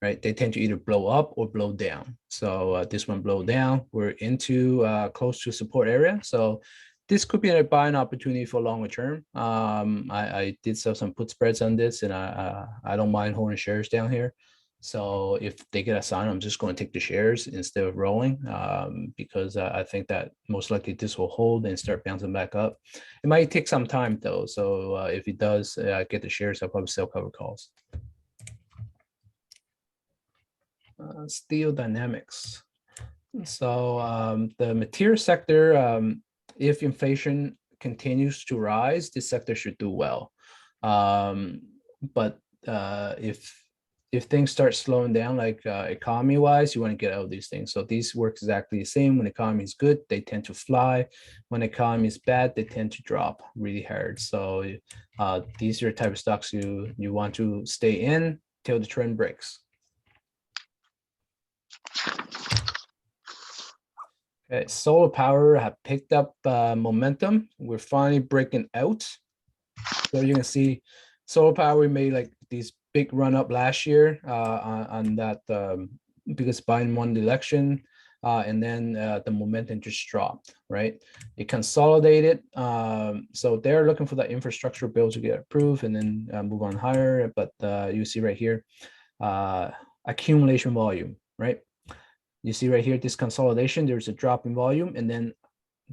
right? They tend to either blow up or blow down. So this one blow down, we're into close to support area. So this could be a buying opportunity for longer term. I did sell some put spreads on this, and I don't mind holding shares down here. So if they get a sign, I'm just going to take the shares instead of rolling, because I think that most likely this will hold and start bouncing back up. It might take some time though. So if it does get the shares, I'll probably sell cover calls. Steel Dynamics. So the material sector, if inflation continues to rise, this sector should do well. But if things start slowing down, like economy wise, you want to get out of these things. So these work exactly the same. When the economy is good, they tend to fly. When the economy is bad, they tend to drop really hard. So these are the type of stocks you want to stay in till the trend breaks. Okay, solar power have picked up momentum. We're finally breaking out. So you can see solar power, we made like these big run up last year on that because Biden won the election, and then the momentum just dropped, right? It consolidated. So they're looking for the infrastructure bill to get approved and then move on higher. But you see right here, accumulation volume, right? You see right here, this consolidation, there's a drop in volume. And then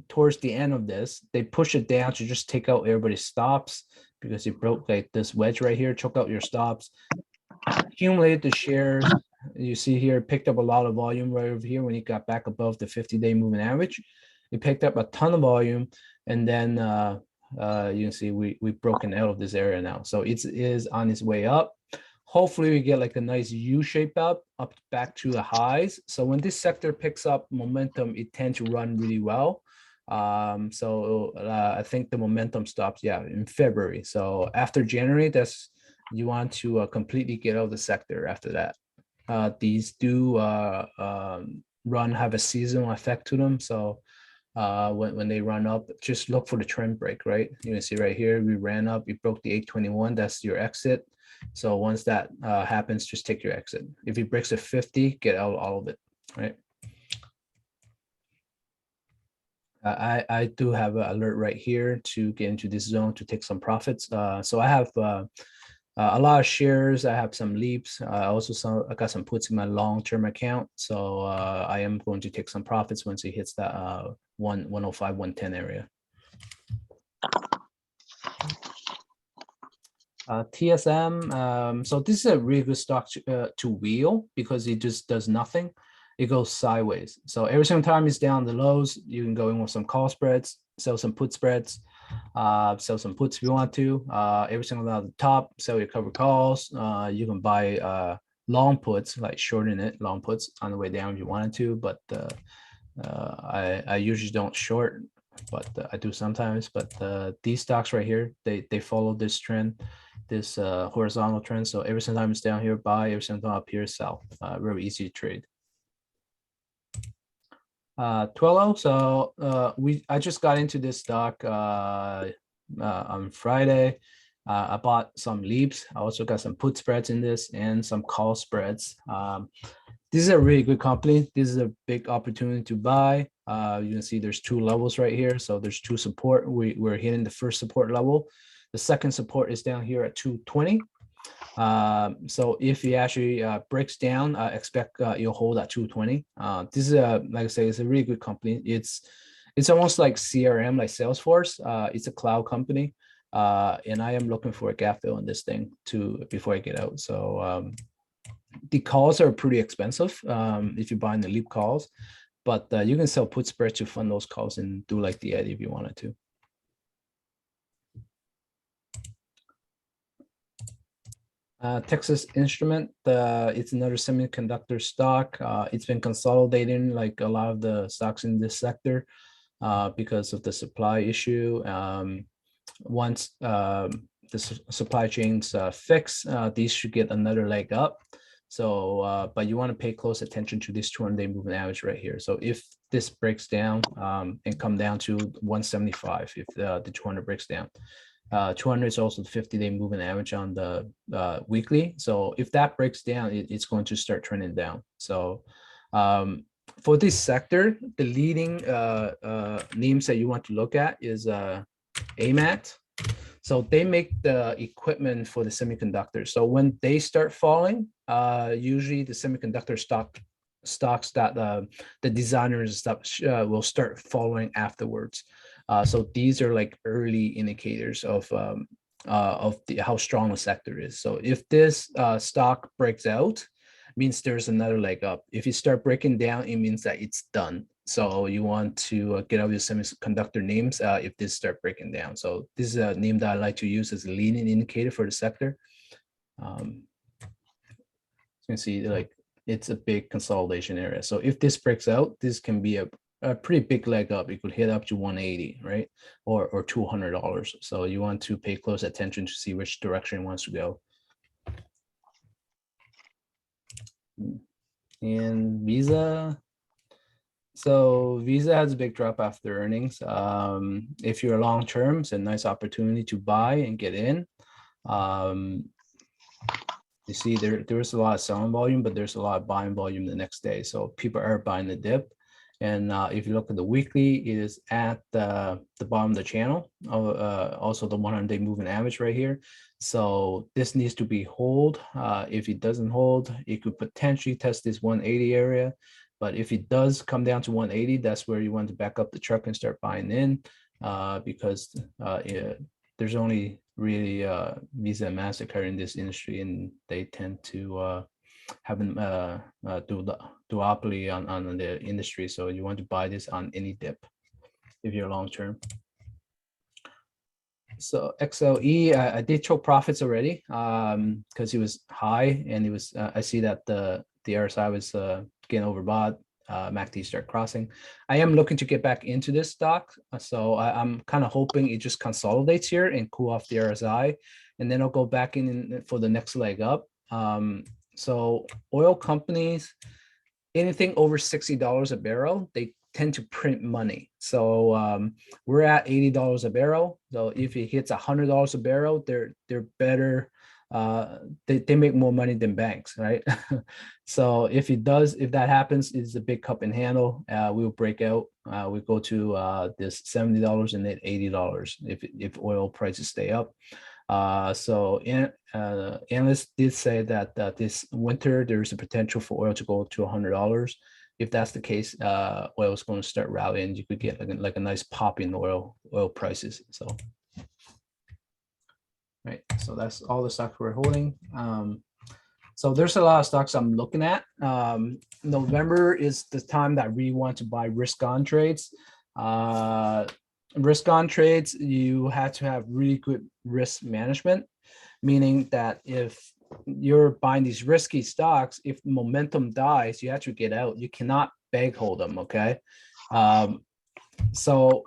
towards the end of this, they push it down to just take out everybody's stops, because it broke like this wedge right here, choke out your stops, accumulated the shares. You see here, picked up a lot of volume right over here when it got back above the 50-day moving average. It picked up a ton of volume. And then you can see we've broken out of this area now. So it is on its way up. Hopefully we get like a nice U shape up back to the highs. So when this sector picks up momentum, it tends to run really well. So I think the momentum stops, in February. So after January, you want to completely get out of the sector after that. These do have a seasonal effect to them. So when they run up, just look for the trend break, right? You can see right here, we ran up, we broke the 821, that's your exit. So once that happens, just take your exit. If it breaks a 50, get out all of it, right? I do have an alert right here to get into this zone to take some profits. So I have a lot of shares. I have some leaps. I got some puts in my long-term account. So I am going to take some profits once it hits that 105, 110 area. TSM. So this is a really good stock to wheel, because it just does nothing. It goes sideways. So every single time it's down the lows, you can go in with some call spreads, sell some put spreads, sell some puts if you want to. Every single time at the top, sell your cover calls. You can buy long puts, like shorten it, long puts on the way down if you wanted to. But I usually don't short, but I do sometimes. But these stocks right here, they follow this trend. this horizontal trend. So every single time it's down here, buy. Every single time up here, sell. Very easy to trade. Twilio. So I just got into this stock on Friday. I bought some leaps. I also got some put spreads in this and some call spreads. This is a really good company. This is a big opportunity to buy. You can see there's two levels right here. So there's two support. We're hitting the first support level. The second support is down here at 220. So if he actually breaks down, expect you'll hold at 220. This is like I say, it's a really good company. It's almost like CRM, like Salesforce. It's a cloud company, and I am looking for a gap fill in this thing before I get out. So the calls are pretty expensive if you're buying the leap calls, but you can sell put spread to fund those calls and do like the Eddy if you wanted to. Texas Instrument, it's another semiconductor stock. It's been consolidating like a lot of the stocks in this sector because of the supply issue. Once the supply chains fix, these should get another leg up. So, but you want to pay close attention to this 200-day moving average right here. So if this breaks down and come down to 175, if the 200 breaks down, 200 is also the 50-day moving average on the weekly. So if that breaks down, it's going to start trending down. So for this sector, the leading names that you want to look at is AMAT. So they make the equipment for the semiconductors. So when they start falling, usually the semiconductor stocks that the designers stuff will start following afterwards. So these are like early indicators of how strong the sector is. So if this stock breaks out, means there's another leg up. If you start breaking down, it means that it's done. So you want to get out your semiconductor names if this start breaking down. So this is a name that I like to use as a leading indicator for the sector. You can see like it's a big consolidation area. So if this breaks out, this can be a pretty big leg up. It could hit up to 180, right? Or $200. So you want to pay close attention to see which direction it wants to go. And Visa. So Visa has a big drop after earnings. If you're long term, it's a nice opportunity to buy and get in. You see there was a lot of selling volume, but there's a lot of buying volume the next day. So people are buying the dip. And if you look at the weekly, it is at the bottom of the channel, also the 100-day moving average right here. So this needs to be hold. If it doesn't hold, it could potentially test this 180 area. But if it does come down to 180, that's where you want to back up the truck and start buying in because there's only really Visa and MasterCard in this industry, and they tend to have a duopoly on the industry. So you want to buy this on any dip if you're long term. So XLE, I did choke profits already because it was high, and it was I see that the RSI was getting overbought. MACD start crossing. I am looking to get back into this stock, so I'm kind of hoping it just consolidates here and cool off the RSI, and then I'll go back in for the next leg up. So oil companies, anything over $60 a barrel, they tend to print money. So we're at $80 a barrel. So if it hits $100 a barrel, they're better. They make more money than banks, right? So if that happens, it's a big cup and handle. We'll break out. We go to this $70 and then $80 if oil prices stay up. So analysts did say that this winter there's a potential for oil to go to $100. If that's the case, oil is going to start rallying. You could get like a nice pop in oil prices. So, right. So that's all the stocks we're holding. So there's a lot of stocks I'm looking at. November is the time that we want to buy risk on trades. Risk on trades, you have to have really good risk management, meaning that if you're buying these risky stocks, if momentum dies, you have to get out. You cannot beg hold them, okay? So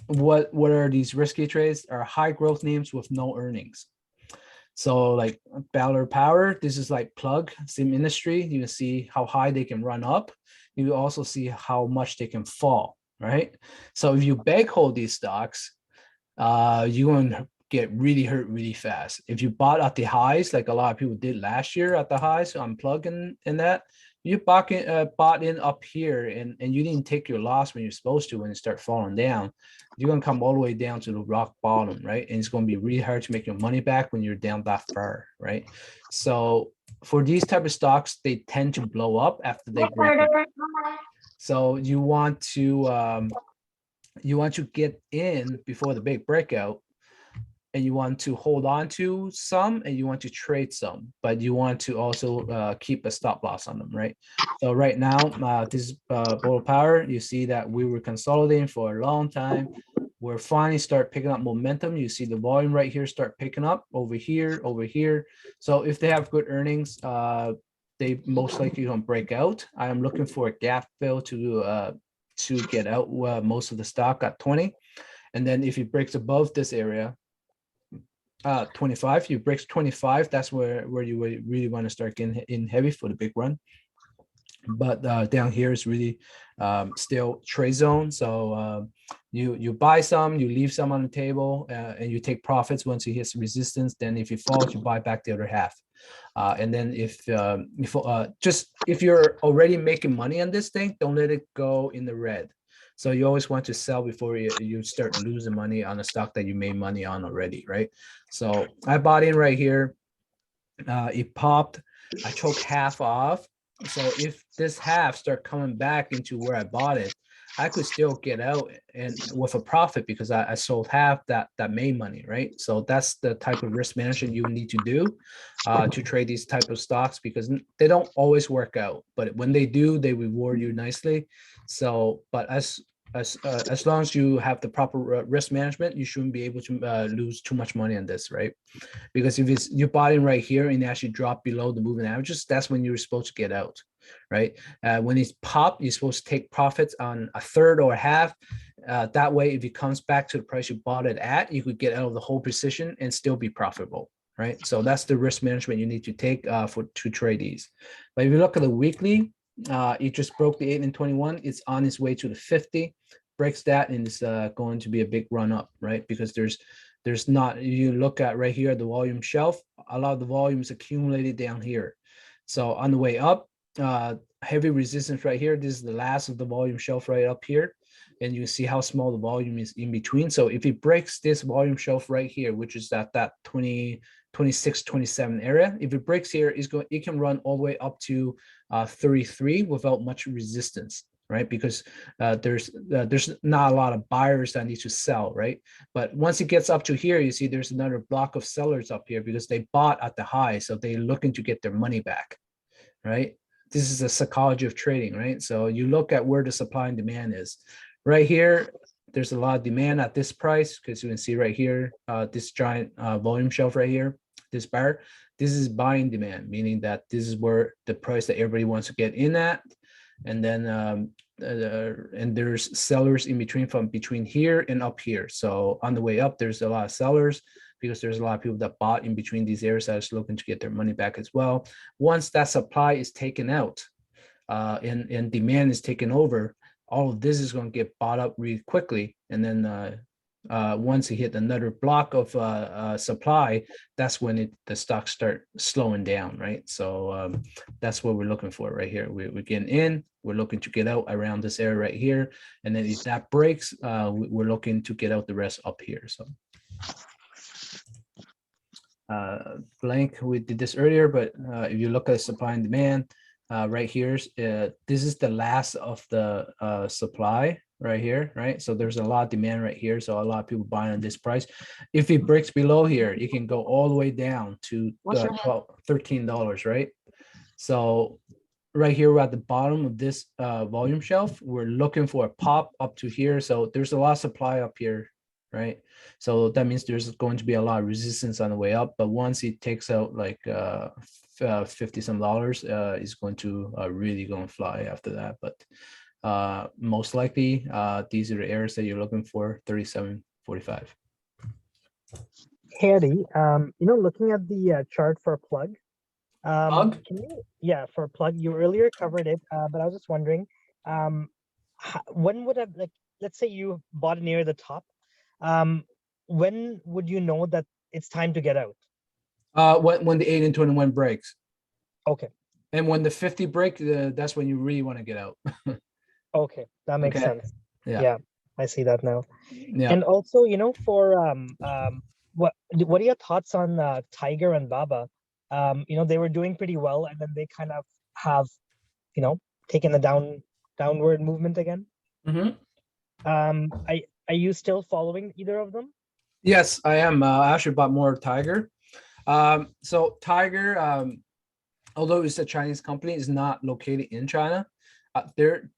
what are these risky trades? Are high growth names with no earnings. So like Ballard Power, this is like plug, same industry. You can see how high they can run up. You also see how much they can fall, right? So if you bag hold these stocks, you're going to get really hurt really fast. If you bought at the highs, like a lot of people did last year at the highs, so I'm plugging in that. You bought in up here and you didn't take your loss when you're supposed to when you start falling down. You're going to come all the way down to the rock bottom, right? And it's going to be really hard to make your money back when you're down that far, right? So for these type of stocks, they tend to blow up after they break it. So you want to get in before the big breakout, and you want to hold on to some and you want to trade some, but you want to also keep a stop loss on them, right? So right now, this is Ballard Power. You see that we were consolidating for a long time. We're finally start picking up momentum. You see the volume right here start picking up over here, over here. So if they have good earnings, they most likely don't break out. I am looking for a gap fill to get out most of the stock at 20. And then if it breaks above this area, 25, you breaks 25, that's where you really want to start getting in heavy for the big run. But down here is really still trade zone. So you buy some, you leave some on the table, and you take profits once it hits resistance. Then if it falls, you buy back the other half. And then if you're already making money on this thing, don't let it go in the red. So you always want to sell before you start losing money on a stock that you made money on already, right? So I bought in right here. It popped. I took half off. So if this half start coming back into where I bought it, I could still get out and with a profit because I sold half that made money, right? So that's the type of risk management you need to do to trade these type of stocks, because they don't always work out, but when they do, they reward you nicely. So, but as long as you have the proper risk management, you shouldn't be able to lose too much money on this, right? Because if it's you bought in right here and actually drop below the moving averages, that's when you're supposed to get out, right? When it's popped, you're supposed to take profits on a third or a half. That way, if it comes back to the price you bought it at, you could get out of the whole position and still be profitable, right? So that's the risk management you need to take to trade these. But if you look at the weekly, it just broke the 8 and 21. It's on its way to the 50. Breaks that and it's going to be a big run up, right? Because there's not, you look at right here, the volume shelf, a lot of the volume is accumulated down here. So on the way up, heavy resistance right here. This is the last of the volume shelf right up here. And you see how small the volume is in between. So if it breaks this volume shelf right here, which is at that 20, 26, 27 area, if it breaks here, it can run all the way up to 33 without much resistance, right? Because there's not a lot of buyers that need to sell, right? But once it gets up to here, you see there's another block of sellers up here because they bought at the high, so they're looking to get their money back, right? This is the psychology of trading, right? So you look at where the supply and demand is. Right here, there's a lot of demand at this price because you can see right here, this giant volume shelf right here, this bar, this is buying demand, meaning that this is where the price that everybody wants to get in at. And then and there's sellers in between, from between here and up here. So on the way up, there's a lot of sellers because there's a lot of people that bought in between these areas that is looking to get their money back as well. Once that supply is taken out and demand is taken over, all of this is going to get bought up really quickly. And then once you hit another block of supply, that's when the stocks start slowing down, right? So that's what we're looking for right here. We're getting in, we're looking to get out around this area right here. And then if that breaks, we're looking to get out the rest up here. So blank, we did this earlier, but if you look at supply and demand, right here, this is the last of the supply right here, right? So there's a lot of demand right here. So a lot of people buying on this price. If it breaks below here, it can go all the way down to $13, right? So right here, we're at the bottom of this volume shelf. We're looking for a pop up to here. So there's a lot of supply up here, right? So that means there's going to be a lot of resistance on the way up. But once it takes out like 50 some dollars, is going to really going to fly after that. But most likely these are the areas that you're looking for, 37.45. Harry, looking at the chart for plug, Bug? yeah, for plug, you earlier covered it, but I was just wondering, um, when would have, like, let's say you bought near the top, um, when would you know that it's time to get out? When the 8 and 21 breaks. Okay, And when the 50 break, that's when you really want to get out. okay, that makes Okay. sense. Yeah. Yeah, I see that now. Yeah. And also, for what are your thoughts on Tiger and Baba? They were doing pretty well, and then they kind of have, taken the downward movement again. Mhm. Are you still following either of them? Yes, I am. I actually bought more Tiger. So Tiger, although it's a Chinese company, is not located in China. They're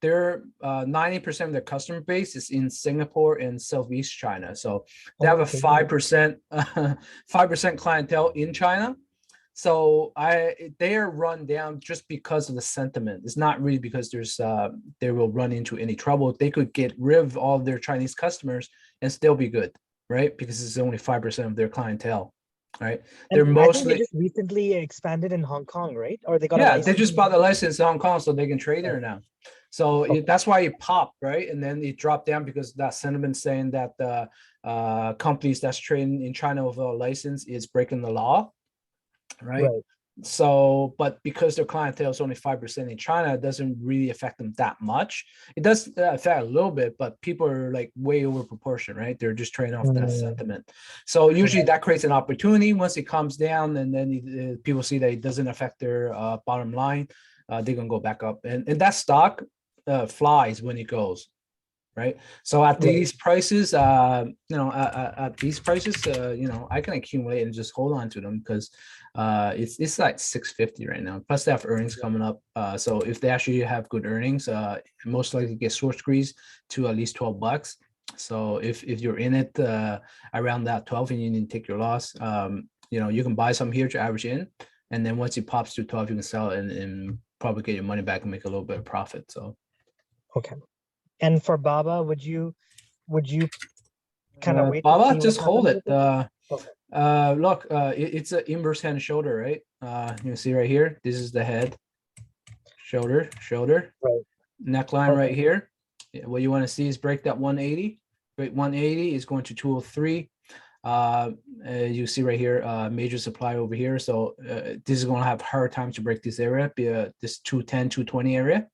90% of their customer base is in Singapore and Southeast China. So they have a Okay. 5% 5% clientele in China. So they are run down just because of the sentiment. It's not really because they will run into any trouble. They could get rid of all of their Chinese customers and still be good, right? Because it's only 5% of their clientele, right? And They're I think they mostly just recently expanded in Hong Kong, right? Or they got a yeah, they license. just bought a license in Hong Kong so they can trade there now. So Okay. that's why it popped, right? And then it dropped down because that sentiment saying that the companies that's trading in China without a license is breaking the law, right? Right. So, but because their clientele is only 5% in China, it doesn't really affect them that much. It does affect a little bit, but people are like way over proportion, right? They're just trading off that sentiment. So usually that creates an opportunity once it comes down, and then people see that it doesn't affect their bottom line. They're gonna go back up, and that stock flies when it goes. Right. So at these prices, at these prices, I can accumulate and just hold on to them because it's like 650 right now. Plus they have earnings coming up. So if they actually have good earnings, most likely get short squeeze to at least $12. So if you're in it around that 12 and you need to take your loss, you can buy some here to average in, and then once it pops to 12, you can sell it and probably get your money back and make a little bit of profit. So Okay. And for Baba, would you kind of wait to Baba, see just what hold happens it. with it? Look, it's an inverse head and shoulder, right? You see right here. This is the head, shoulder, Right. neckline right Okay. here. What you want to see is break that 180. Break 180 is going to 203. You see right here, major supply over here. So this is going to have hard time to break this area, this 210, 220 area.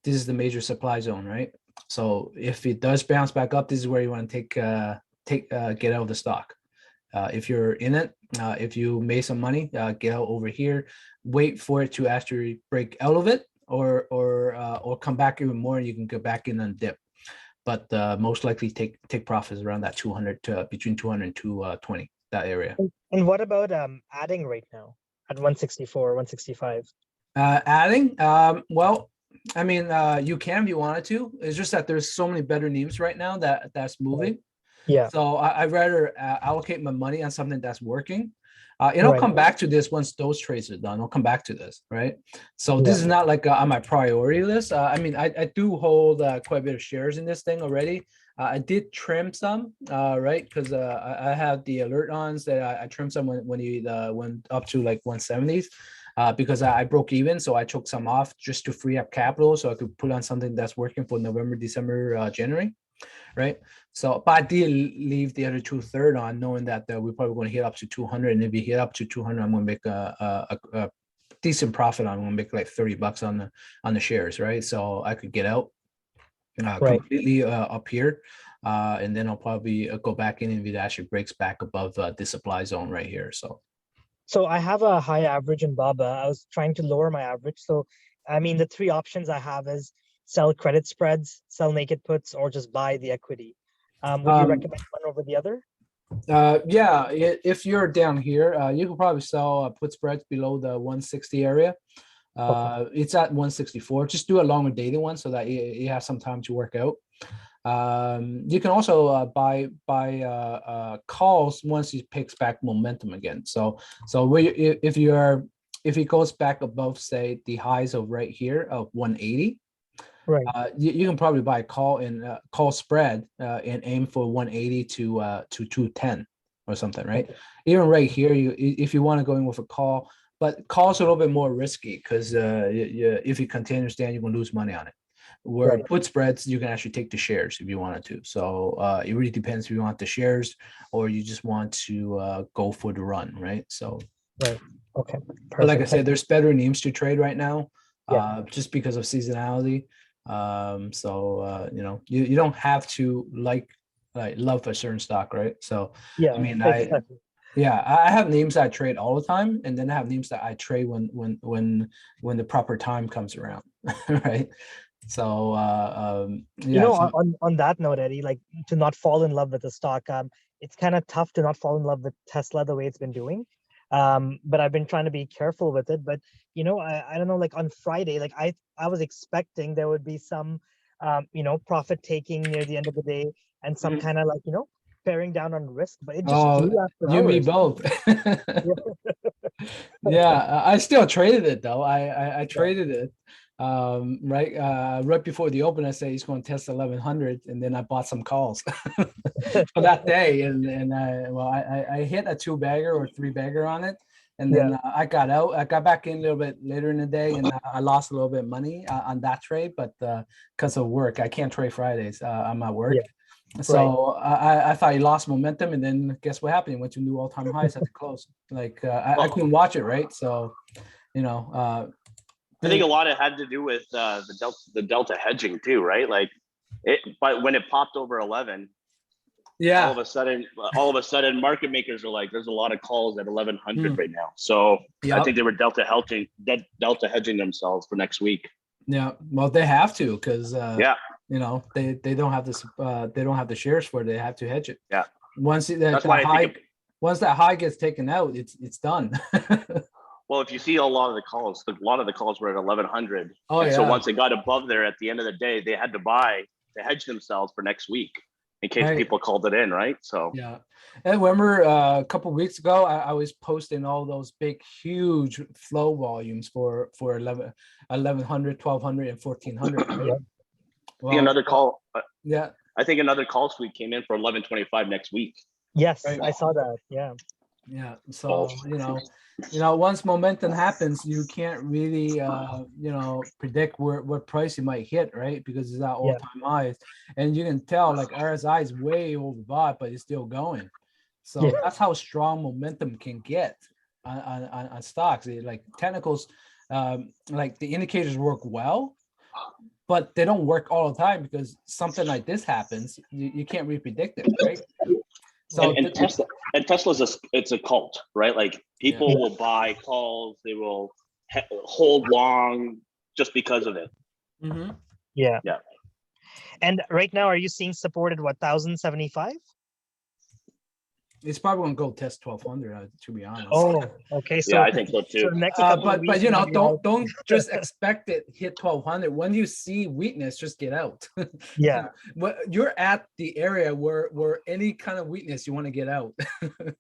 This is the major supply zone, right? So if it does bounce back up, this is where you want to get out of the stock. If you're in it, if you made some money, get out over here. Wait for it to actually break out of it, or come back even more, and you can go back in and dip. But most likely take profits around that 200 to between 200 and 220, that area. And what about adding right now at 164, 165? Adding, well, I mean, you can if you wanted to. It's just that there's so many better names right now that's moving. Yeah. So I'd rather allocate my money on something that's working. And I'll Right. come back to this once those trades are done. I'll come back to this, right? So this Yeah. is not like on my priority list. I mean, I do hold quite a bit of shares in this thing already. I did trim some, right? Because I have the alert ons that I trimmed some when he went up to like 170s. Because I broke even, so I took some off just to free up capital, so I could put on something that's working for November, December, January, right? So, but I did leave the other 2/3 on, knowing that we're probably going to hit up to 200, and if we hit up to 200, I'm going to make a decent profit. I'm going to make like $30 on the shares, right? So I could get out Right. completely up here, and then I'll probably go back in if it actually breaks back above this supply zone right here. So I have a high average in Baba. I was trying to lower my average. So, I mean, the three options I have is sell credit spreads, sell naked puts, or just buy the equity. Would you recommend one over the other? Yeah, if you're down here, you could probably sell put spreads below the 160 area. It's at 164. Just do a longer dated one so that you have some time to work out. You can also buy calls once it picks back momentum again. So if it goes back above, say, the highs of right here of 180, Right. you can probably buy a call and call spread and aim for 180 to 210. or something, right? Even right here, if you want to go in with a call, but call's a little bit more risky because if you continue to stand, you're gonna lose money on it. Where Right. put spreads, you can actually take the shares if you wanted to. So it really depends if you want the shares or you just want to go for the run, right? So, Right. Okay. but like I Perfect. said, there's better names to trade right now, Yeah. just because of seasonality. You don't have to like love a certain stock, right? So Yeah. I mean, Exactly. I have names that I trade all the time, and then I have names that I trade when the proper time comes around, right? So You know, so on that note, Eddie, like to not fall in love with the stock, it's kind of tough to not fall in love with Tesla the way it's been doing. But I've been trying to be careful with it. But I don't know, like on Friday, like I was expecting there would be some profit taking near the end of the day and some kind of like, paring down on risk, but it just flew after you and me hours. both. Yeah, I still traded it though. I traded it right before the open. I say he's going to test 1100, and then I bought some calls for that day, and I hit a 2-bagger or 3-bagger on it, and then I got out. I got back in a little bit later in the day, and I lost a little bit of money on that trade, but because of work, I can't trade Fridays. I'm at work. Yeah. So I thought he lost momentum, and then guess what happened? He went to new all-time highs at the close. Like I couldn't watch it, right? So, I think a lot of it had to do with the delta hedging too, right? Like but when it popped over 11, yeah, all of a sudden, market makers are like, there's a lot of calls at 1100 right now. So I think they were delta hedging themselves for next week. Yeah, well, they have to because they don't have this they don't have the shares for it. They have to hedge it. Yeah, once that high gets taken out, it's done. Well, if you see a lot of the calls were at 1100. Oh, yeah. So once they got above there at the end of the day, they had to buy to hedge themselves for next week in case people called it in, right? So yeah. And remember a couple of weeks ago, I was posting all those big, huge flow volumes for 1100, 1200, and 1400. Right? Yeah. Well, another call. Yeah. I think another call suite came in for 1125 next week. Yes, I saw that. Yeah. Yeah. So, once momentum happens, you can't really, predict what price you might hit, right? Because it's at all-time highs. And you can tell like RSI is way overbought, but it's still going. So that's how strong momentum can get on stocks. Like technicals, like the indicators work well, but they don't work all the time because something like this happens. You can't really predict it, right? So and Tesla's it's a cult, right? Like people will buy calls, they will hold long just because of it. Mm-hmm. Yeah. Yeah. And right now, are you seeing support at what, 1075? It's probably gonna go test 1200, to be honest. Oh, okay. So yeah, I think so too. So next but don't just expect it hit 1200. When you see weakness, just get out. Yeah. But you're at the area where any kind of weakness you want to get out.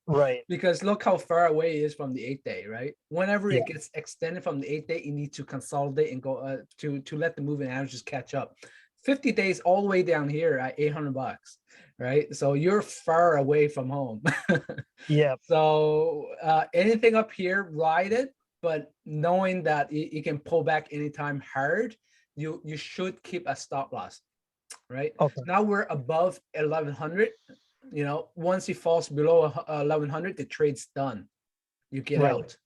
Right. Because look how far away it is from the 8-day, right? Whenever it gets extended from the 8-day, you need to consolidate and go to let the moving averages catch up. 50 days all the way down here at $800, right? So you're far away from home. Yeah. So anything up here, ride it, but knowing that you can pull back anytime hard, you should keep a stop loss, right? Okay. Now we're above 1100. Once it falls below 1100, the trade's done. You get out.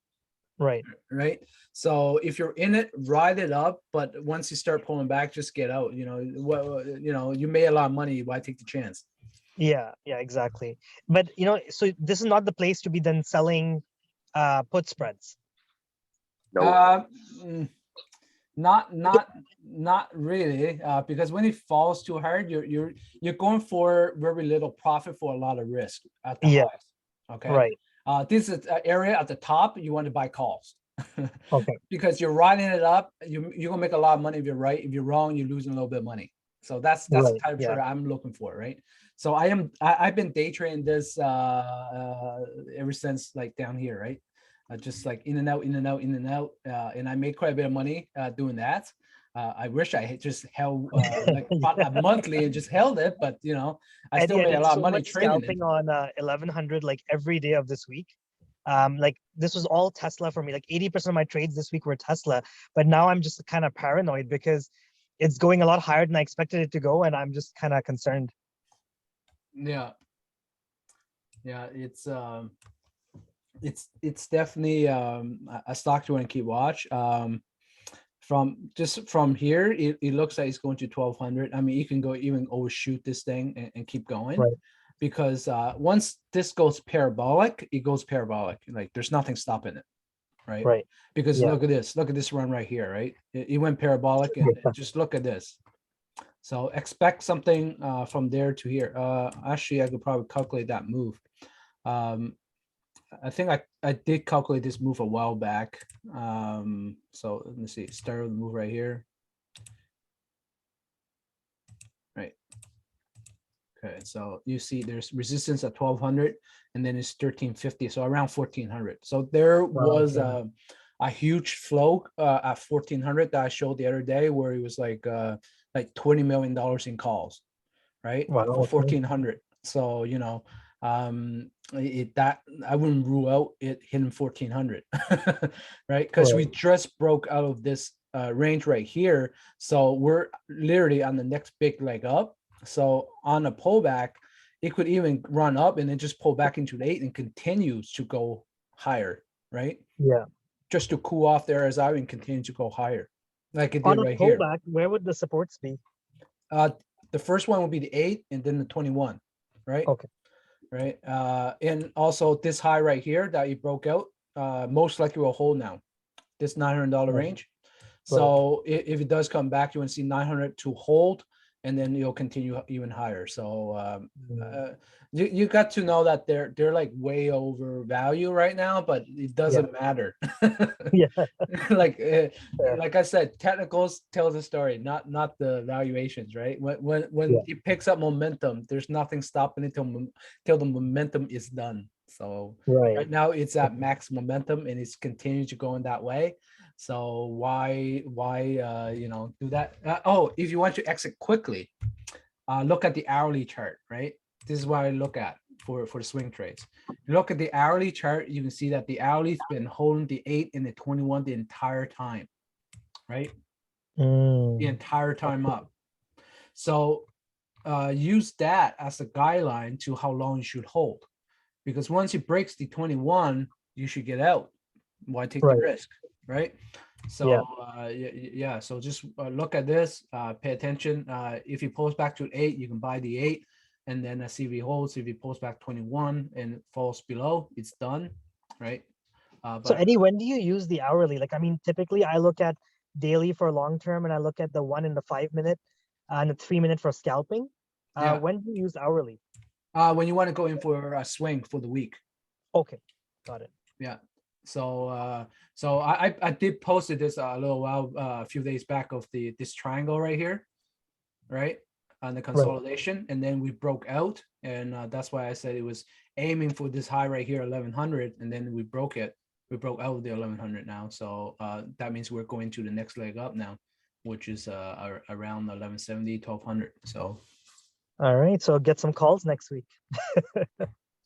Right. So if you're in it, ride it up. But once you start pulling back, just get out. You made a lot of money. Why take the chance? Yeah, exactly. But so this is not the place to be then selling put spreads. No. Not really, because when it falls too hard, you're going for very little profit for a lot of risk at the highs. Okay. Right. This is an area at the top you want to buy calls. Okay. Because you're riding it up, you're gonna make a lot of money if you're right. If you're wrong, you're losing a little bit of money. So that's the type of trade I'm looking for, right? So I've been day trading this ever since like down here, right? Just like in and out, and I made quite a bit of money doing that. I wish I had just held like bought a monthly and just held it, but you know, I still Eddie, I made a did lot so of money much trading it. scalping on 1100 like every day of this week. Like this was all Tesla for me. Like 80% of my trades this week were Tesla, but now I'm just kind of paranoid because it's going a lot higher than I expected it to go, and I'm just kind of concerned. Yeah, it's definitely a stock you want to keep watch. From here, it looks like it's going to 1200. I mean, you can go even overshoot this thing and keep going. Right. Because once this goes parabolic, it goes parabolic. Like there's nothing stopping it, right? Right. Because Yeah. look at this run right here, right? It went parabolic, and Yeah. just look at this. So expect something from there to here. Actually, I could probably calculate that move. I think I did calculate this move a while back. So let me see, start with the move right here. Right. Okay, so you see there's resistance at 1200 and then it's 1350, so around 1400. So there was okay. a huge flow at 1400 that I showed the other day, where it was like $20 million in calls, right? Wow, For okay. 1400. So you know, that I wouldn't rule out it hitting 1400, right? Because we Right. just broke out of this range right here, so we're literally on the next big leg up. So on a pullback, it could even run up and then just pull back into the 8 and continues to go higher, right? Yeah. Just to cool off there as I would continue to go higher, like it On did a right here. pullback, where would the supports be? The first one would be the 8 and then the 21, right? Okay. Right. And also this high right here that you broke out, most likely will hold now, this $900 Right. range. So if it does come back, you want to see 900 to hold, and then you'll continue even higher. So you got to know that they're like way over value right now, but it doesn't matter. Yeah. like Yeah. like I said, technicals tell the story, not the valuations, right? When it picks up momentum, there's nothing stopping it till the momentum is done. So Right. right now it's at max momentum and it's continuing to go in that way. So why do that? Oh, if you want to exit quickly, look at the hourly chart, right? This is what I look at for swing trades. Look at the hourly chart, you can see that the hourly's been holding the 8 and the 21 the entire time, right? The entire time up. So use that as a guideline to how long you should hold, because once it breaks the 21, you should get out. Why take the risk, right? So so just look at this, pay attention. If he pulls back to 8, you can buy the 8, and then see if he holds. If he pulls back 21 and falls below, it's done, right? So Eddie, when do you use the hourly? Like, I mean, typically I look at daily for long term, and I look at the 1 and the 5 minute and the 3 minute for scalping. When do you use hourly? When you want to go in for a swing for the week. Okay, got it. Yeah. So I did posted this a little while, a few days back, of this triangle right here, right, on the consolidation, and then we broke out, and that's why I said it was aiming for this high right here, 1100, and then we broke it. We broke out of the 1100 now, so that means we're going to the next leg up now, which is around 1170, 1200. So all right, so get some calls next week.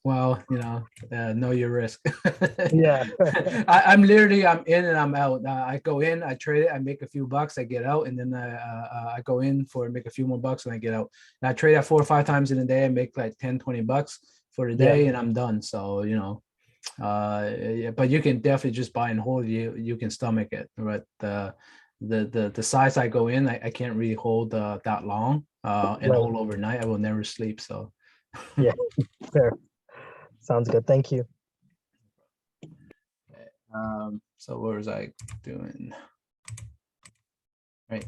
well, know your risk. Yeah. I'm in and I'm out. I go in, I trade it, I make a few bucks, I get out, and then I go in for make a few more bucks and I get out. And I trade that 4 or 5 times in a day. I make like 10, 20 bucks for the day, and I'm done. So but you can definitely just buy and hold. You can stomach it, but the size I go in, I can't really hold that long and hold overnight. I will never sleep. So yeah, fair. Sounds good. Thank you. So what was I doing? Right.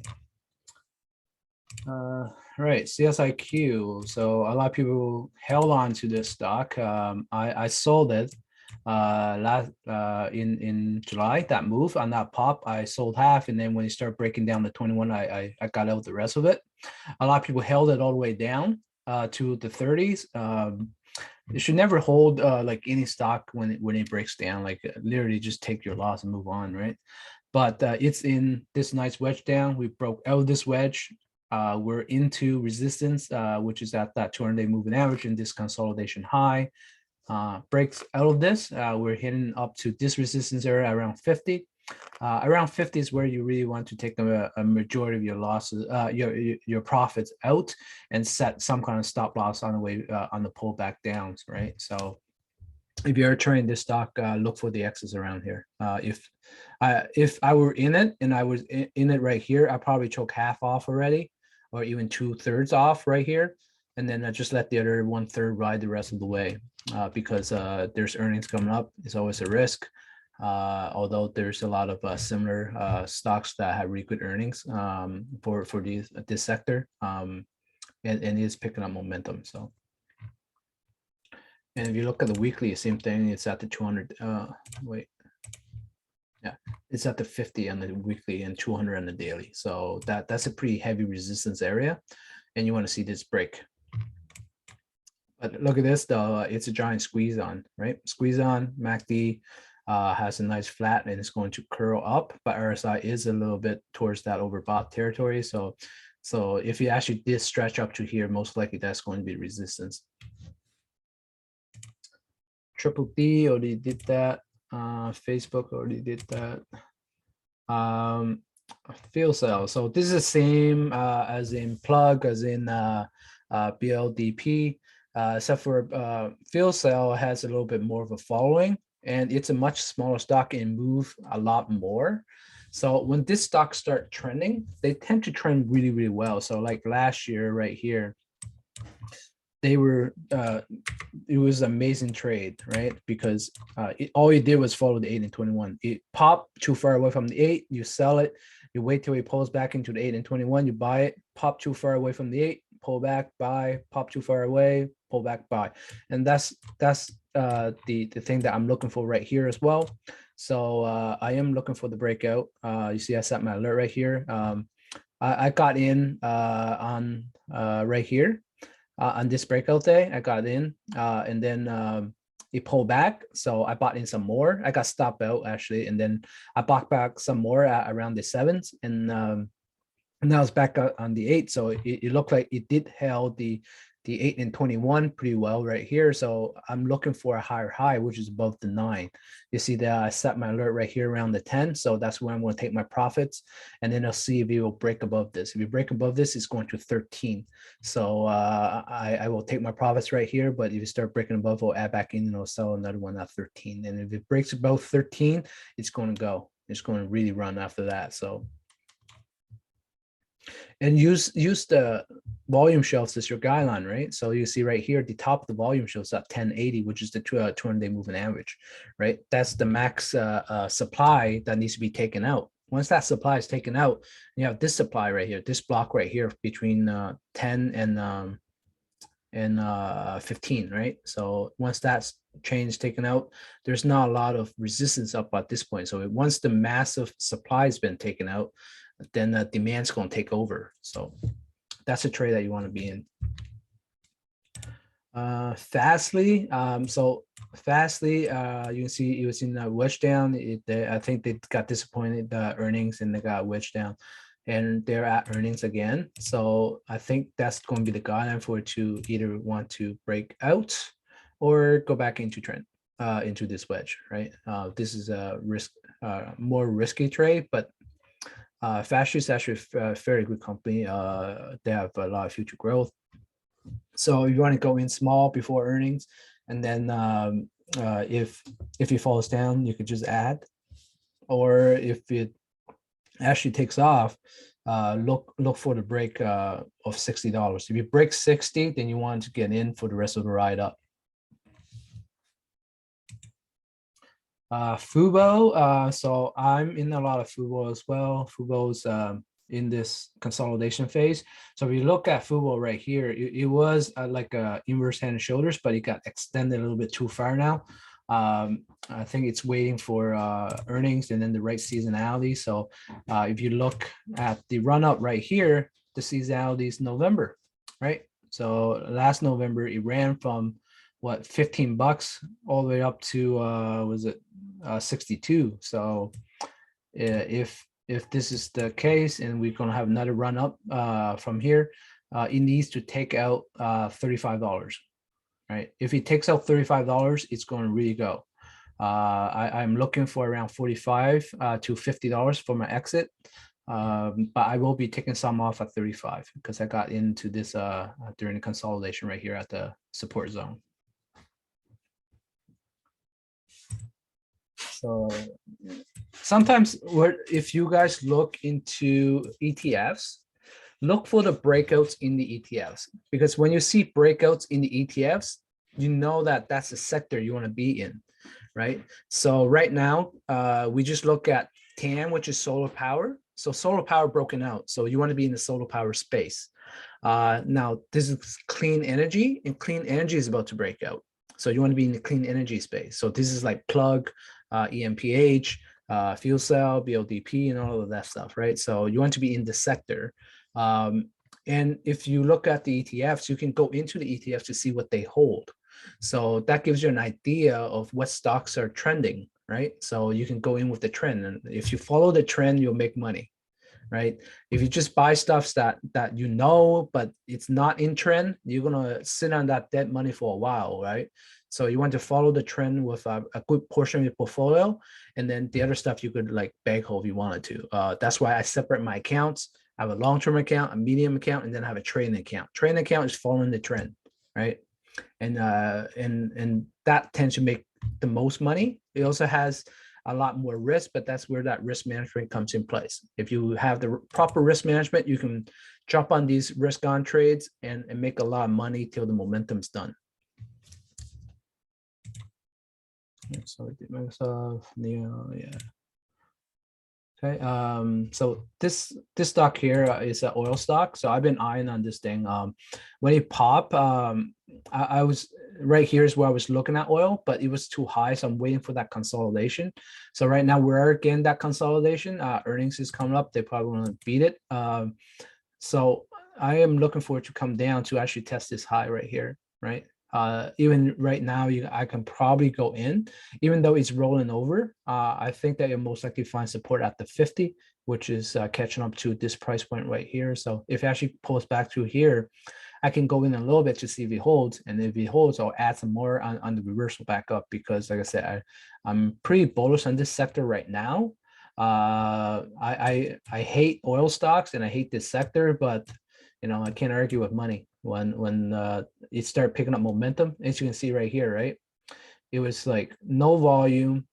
Right, Csiq. So a lot of people held on to this stock. I sold it in July. That move on that pop, I sold half, and then when it started breaking down to 21, I got out the rest of it. A lot of people held it all the way down to the 30s. You should never hold like any stock when it breaks down. Like literally just take your loss and move on, right? but it's in this nice wedge down. We broke out of this wedge. We're into resistance, which is at that 200-day moving average in this consolidation high. Breaks out of this, we're hitting up to this resistance area around 50. Around 50 is where you really want to take a majority of your losses, your profits out, and set some kind of stop loss on the way on the pullback downs, right? So if you're trading this stock, look for the X's around here. If I were in it and I was in it right here, I probably choke half off already, or even 2/3 off right here, and then I just let the other 1/3 ride the rest of the way, because there's earnings coming up. It's always a risk. Although there's a lot of similar stocks that have really good earnings for this sector, and it's picking up momentum. So, and if you look at the weekly, same thing. It's at the 200. It's at the 50 on the weekly and 200 on the daily. So that's a pretty heavy resistance area, and you want to see this break. But look at this though, it's a giant squeeze on, right? Squeeze on, MACD has a nice flat and it's going to curl up, but RSI is a little bit towards that overbought territory. So if you actually did stretch up to here, most likely that's going to be resistance. Triple D already did that. Facebook already did that. Field sale. So this is the same as in plug, as in BLDP, except for field sale has a little bit more of a following, and it's a much smaller stock and move a lot more. So when this stock start trending, they tend to trend really, really well. So like last year right here, they were it was an amazing trade, right? Because all you did was follow the 8 and 21. It popped too far away from the 8, you sell it, you wait till it pulls back into the 8 and 21, you buy it, pop too far away from the 8, pull back, buy, pop too far away, pull back, buy. And that's the thing that I'm looking for right here as well. So I am looking for the breakout. You see I set my alert right here. I got in on right here. On this breakout day, I got in and then it pulled back. So I bought in some more. I got stopped out actually. And then I bought back some more at around the 7s. And now it's back on the 8. So it looked like it did held the 8 and 21 pretty well right here. So I'm looking for a higher high, which is above the 9. You see that I set my alert right here around the 10. So that's where I'm going to take my profits. And then I'll see if it will break above this. If you break above this, it's going to 13. So I will take my profits right here. But if you start breaking above, I'll add back in and I'll sell another one at 13. And if it breaks above 13, it's going to go. It's going to really run after that. So. And use the volume shelves as your guideline, right? So you see right here at the top of the volume shelves at 1080, which is the 200-day moving average, right? That's the max supply that needs to be taken out. Once that supply is taken out, you have this supply right here, this block right here between 10 and 15, right? So once that's change taken out, there's not a lot of resistance up at this point. So once the massive supply has been taken out, then the demand's going to take over. So that's a trade that you want to be in. Fastly, so Fastly, you can see it was in a wedge down. I think they got disappointed earnings and they got wedged down, and they're at earnings again. So I think that's going to be the guideline for it to either want to break out or go back into trend, into this wedge, right? This is a more risky trade, but Fastly is actually a very good company. They have a lot of future growth. So if you want to go in small before earnings, and then if it falls down, you could just add. Or if it actually takes off, look for the break of $60. If you break 60, then you want to get in for the rest of the ride up. Fubo, so I'm in a lot of Fubo as well. Fubo's in this consolidation phase. So if you look at Fubo right here, it was like a inverse head and shoulders, but it got extended a little bit too far now. I think it's waiting for earnings and then the right seasonality. So if you look at the run up right here, the seasonality is November, right? So last November, it ran from what, $15 all the way up to was it 62. So if this is the case and we're going to have another run up from here, it needs to take out $35, right? If it takes out $35, it's going to really go. I'm looking for around $45 to $50 for my exit, but I will be taking some off at 35 because I got into this during the consolidation right here at the support zone. So sometimes if you guys look into ETFs, look for the breakouts in the ETFs, because when you see breakouts in the ETFs, you know that that's the sector you want to be in, right? So right now, we just look at TAM, which is solar power. So solar power broken out. So you want to be in the solar power space. Now this is clean energy, and clean energy is about to break out. So you want to be in the clean energy space. So this is like plug, EMPH, fuel cell, BLDP, and all of that stuff, right? So you want to be in the sector. And if you look at the ETFs, you can go into the ETFs to see what they hold. So that gives you an idea of what stocks are trending, right? So you can go in with the trend, and if you follow the trend, you'll make money, right? If you just buy stuff that you know, but it's not in trend, you're gonna sit on that dead money for a while, right? So you want to follow the trend with a good portion of your portfolio, and then the other stuff you could like bag hold if you wanted to. That's why I separate my accounts. I have a long-term account, a medium account, and then I have a trading account. Trading account is following the trend, right? And that tends to make the most money. It also has a lot more risk, but that's where that risk management comes in place. If you have the proper risk management, you can jump on these risk on trades and make a lot of money till the momentum's done. So I did myself, yeah. Okay, so this stock here is an oil stock. So I've been eyeing on this thing. When it popped, I was right here is where I was looking at oil, but it was too high, so I'm waiting for that consolidation. So right now we're getting that consolidation. Earnings is coming up. They probably want to beat it. So I am looking for it to come down to actually test this high right here, right? Even right now, I can probably go in, even though it's rolling over. I think that you'll most likely find support at the 50, which is catching up to this price point right here. So if it actually pulls back to here, I can go in a little bit to see if it holds. And if it holds, I'll add some more on the reversal back up, because like I said, I'm pretty bullish on this sector right now. I hate oil stocks and I hate this sector, but you know, I can't argue with money. When it started picking up momentum, as you can see right here, right? It was like no volume,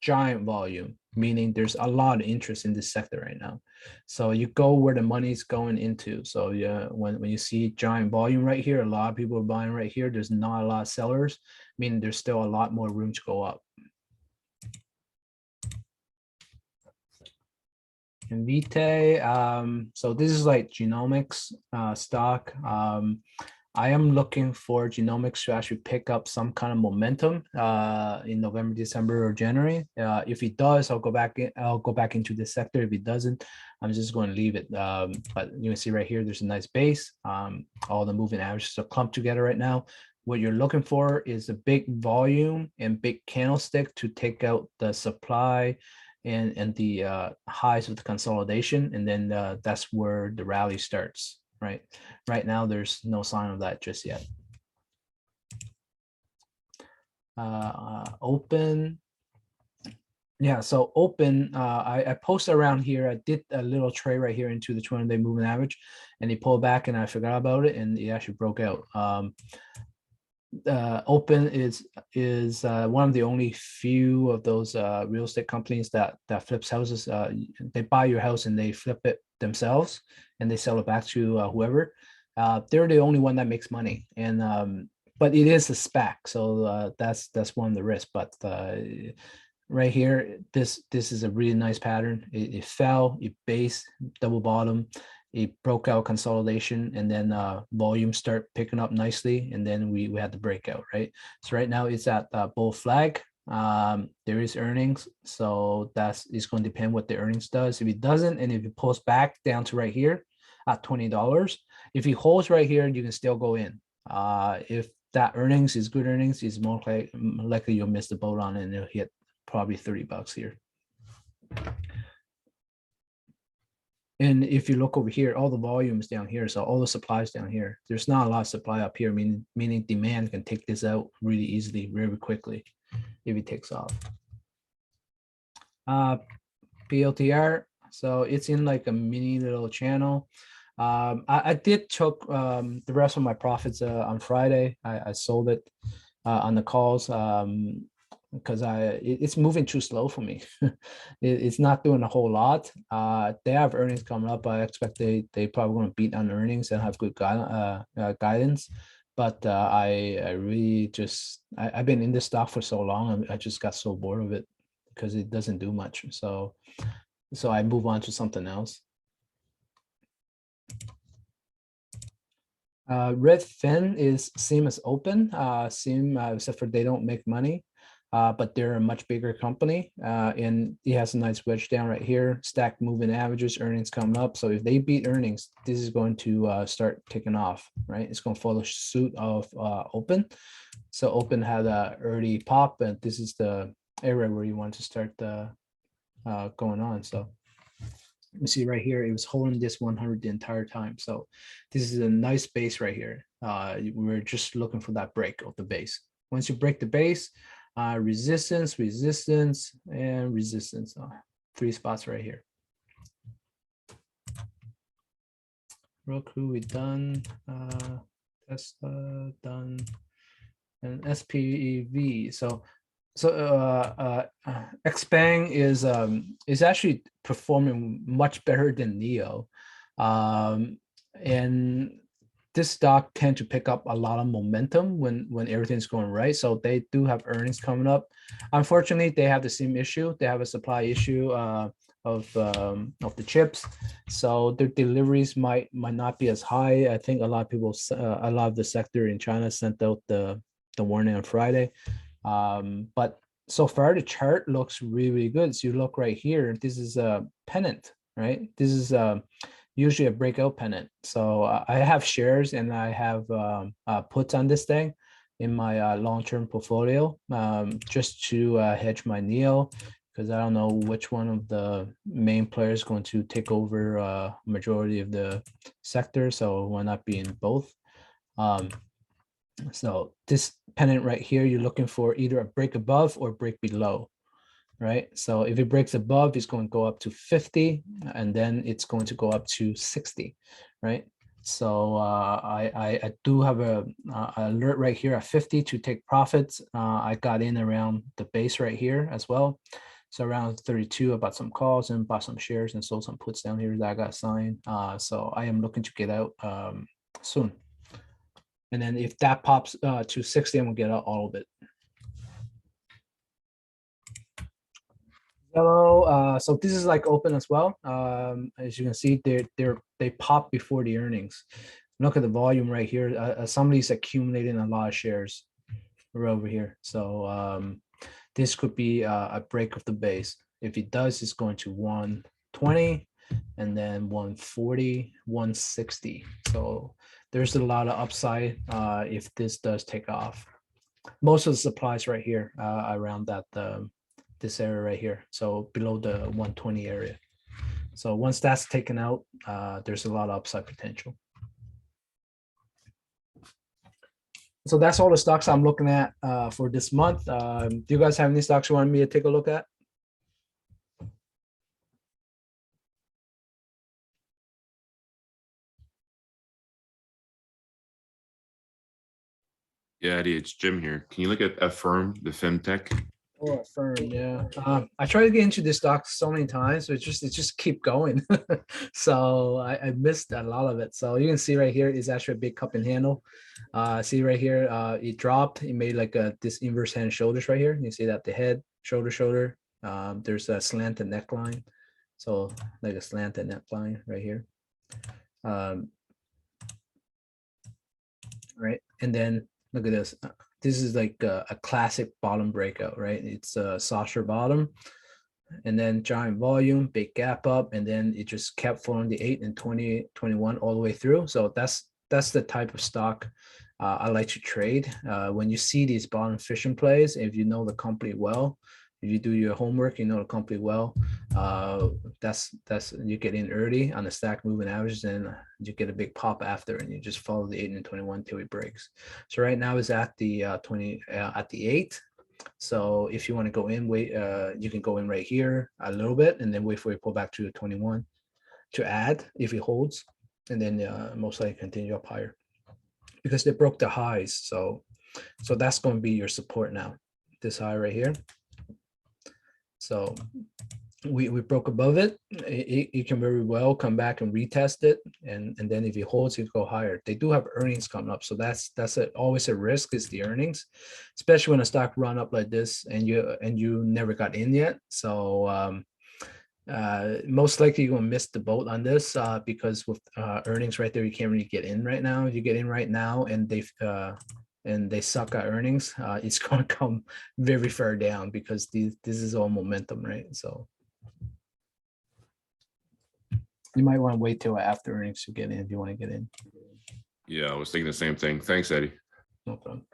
giant volume, meaning there's a lot of interest in this sector right now. So you go where the money's going into. So yeah, when you see giant volume right here, a lot of people are buying right here. There's not a lot of sellers, meaning there's still a lot more room to go up. Invite, so this is like genomics stock. I am looking for genomics to actually pick up some kind of momentum in November, December, or January. If it does, I'll go back into this sector. If it doesn't, I'm just going to leave it. But you can see right here, there's a nice base. All the moving averages are clumped together right now. What you're looking for is a big volume and big candlestick to take out the supply and the highs of the consolidation, and then that's where the rally starts. Right now there's no sign of that just yet. Open, yeah, so open, I posted around here. I did a little trade right here into the 200-day moving average, and he pulled back and I forgot about it, and it actually broke out. Open is one of the only few of those real estate companies that flips houses. They buy your house and they flip it themselves and they sell it back to whoever. They're the only one that makes money, and but it is a SPAC, so that's one of the risks. But right here, this is a really nice pattern. It fell, it based, double bottom. It broke out consolidation, and then volume start picking up nicely, and then we had the breakout, right? So right now it's at bull flag. There is earnings, so it's going to depend what the earnings does. If it doesn't, and if it pulls back down to right here at $20, if it holds right here, you can still go in. If that earnings is good earnings, is more likely you'll miss the boat on it, and it'll hit probably $30 here. And if you look over here, all the volume is down here. So all the supplies down here. There's not a lot of supply up here, meaning demand can take this out really easily, very quickly if it takes off. PLTR. So it's in like a mini little channel. I did choke the rest of my profits on Friday. I sold it on the calls because it's moving too slow for me. It's not doing a whole lot. They have earnings coming up. I expect they probably going to beat on earnings and have good guidance. But I really just I've been in this stock for so long, and I just got so bored of it because it doesn't do much. So I move on to something else. Redfin is same as Open, except for they don't make money, but they're a much bigger company, and it has a nice wedge down right here. Stack moving averages, earnings coming up. So if they beat earnings, this is going to start taking off, right? It's going to follow suit of Open. So Open had a early pop, and this is the area where you want to start going on. So you see right here, it was holding this 100 the entire time. So this is a nice base right here. We're just looking for that break of the base. Once you break the base, resistance, resistance, and resistance. 3 spots right here. Roku, we done. Tesla done. And SPEV. So Xpeng is actually performing much better than Neo, and this stock tend to pick up a lot of momentum when everything's going right. So they do have earnings coming up. Unfortunately, they have the same issue. They have a supply issue of the chips, so their deliveries might not be as high. I think a lot of people, a lot of the sector in China sent out the warning on Friday. But so far the chart looks really good. So you look right here, this is a pennant, right? This is usually a breakout pennant. So I have shares and I have puts on this thing in my long-term portfolio, just to hedge my Neo, because I don't know which one of the main players is going to take over majority of the sector. So why not be in both? So this pennant right here, you're looking for either a break above or break below, right? So if it breaks above, it's going to go up to 50, and then it's going to go up to 60, right? So I do have a alert right here at 50 to take profits. I got in around the base right here as well. So around 32, I bought some calls and bought some shares and sold some puts down here that I got signed. So I am looking to get out soon. And then if that pops to 60, I'm gonna get out all of it. Yellow, so this is like Open as well. As you can see, they pop before the earnings. Look at the volume right here. Somebody's accumulating a lot of shares. We're over here. So this could be a break of the base. If it does, it's going to 120 and then 140, 160. So there's a lot of upside if this does take off. Most of the supplies right here around that this area right here, so below the 120 area. So once that's taken out, there's a lot of upside potential. So that's all the stocks I'm looking at for this month. Do you guys have any stocks you want me to take a look at? Yeah, Eddie, it's Jim here. Can you look at Affirm, the FemTech? Oh, Affirm, yeah. I tried to get into this stock so many times, so it just keep going. So I missed a lot of it. So you can see right here is actually a big cup and handle. See right here, it dropped. It made like this inverse head and shoulders right here. You see that the head, shoulder. There's a slanted neckline. So like a slanted neckline right here. Right, and then look at this. This is like a classic bottom breakout, right? It's a saucer bottom, and then giant volume, big gap up, and then it just kept following the 8 and 20, 21 all the way through. So that's the type of stock I like to trade. When you see these bottom fishing plays, if you know the company well, if you do your homework, you know the company well. That's you get in early on the stack moving averages, and you get a big pop after, and you just follow the 8 and 21 till it breaks. So right now is at the 8. So if you want to go in, wait, you can go in right here a little bit, and then wait for it to pull back to the 21 to add if it holds, and then most likely continue up higher because they broke the highs. So that's going to be your support now, this high right here. So we broke above it. It can very well come back and retest it, and then if it holds, it go higher. They do have earnings coming up, so that's always a risk, is the earnings, especially when a stock run up like this and you never got in yet. So most likely you're gonna miss the boat on this because with earnings right there, you can't really get in right now. If you get in right now and they suck at earnings, it's going to come very far down because this is all momentum, right? So you might want to wait till after earnings to get in if you want to get in. Yeah, I was thinking the same thing. Thanks, Eddie. No problem.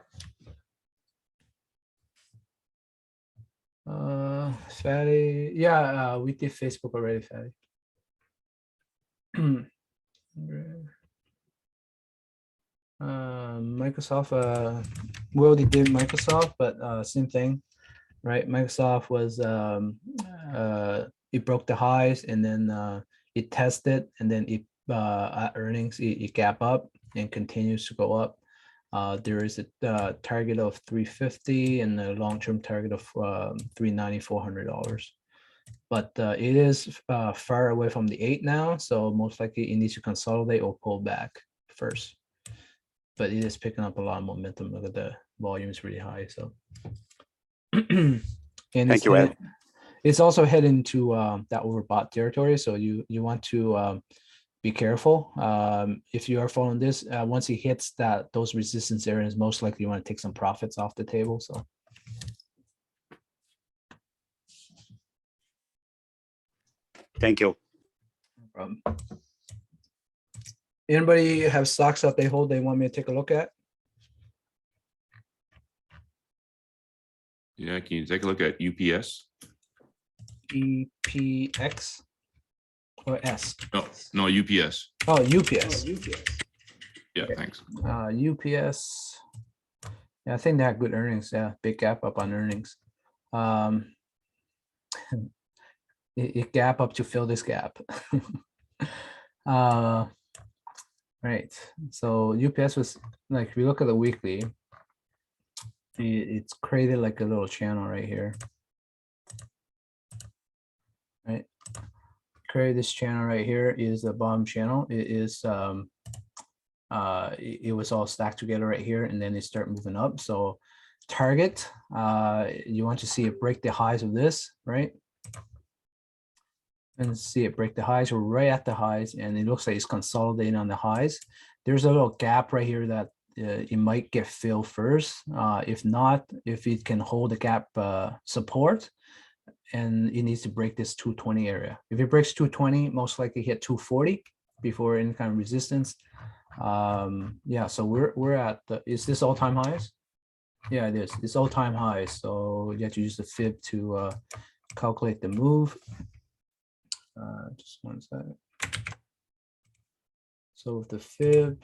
Fatty, yeah, we did Facebook already, Fatty. Microsoft, we already did Microsoft, but same thing, right? Microsoft was it broke the highs, and then it tested, and then it at earnings it gap up and continues to go up. There is a target of 350 and a long-term target of $390, $400. But it is far away from the 8 now, so most likely it needs to consolidate or pull back first. But it is picking up a lot of momentum. Look at the volume is really high. So, and Thank you, Ed. It's also heading to that overbought territory. So you want to be careful. If you are following this, once it hits those resistance areas, most likely you want to take some profits off the table. So. Thank you. No problem. Anybody have stocks that they hold they want me to take a look at? Yeah, can you take a look at UPS? EPX or S? No, UPS. Oh, UPS. Yeah, Okay. thanks. UPS. Yeah, I think they had good earnings. Yeah, big gap up on earnings. It gap up to fill this gap. Right. So UPS was like, if you look at the weekly, it's created like a little channel right here. Right. Create this channel right here is the bottom channel. It is it was all stacked together right here, and then they start moving up. So target, you want to see it break the highs of this, right? And see it break the highs. We're right at the highs, and it looks like it's consolidating on the highs. There's a little gap right here that it might get filled first. If not, if it can hold the gap support, and it needs to break this 220 area. If it breaks 220, most likely hit 240 before any kind of resistance. Yeah, so we're at is this all-time highs? Yeah, it is. It's all-time highs. So you have to use the fib to calculate the move. Just one second. So with the fib,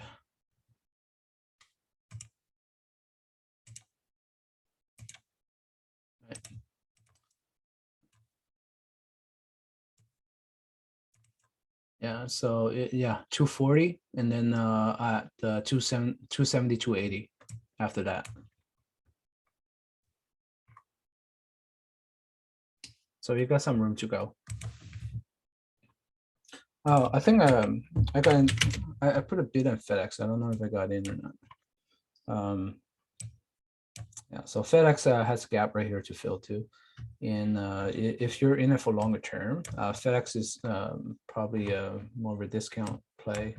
yeah, so yeah, 240, and then at 270, 280 after that. So you got some room to go. Oh, I think I got in, I put a bid on FedEx. I don't know if I got in or not. Yeah, so FedEx has a gap right here to fill too. And if you're in it for longer term, FedEx is probably more of a discount play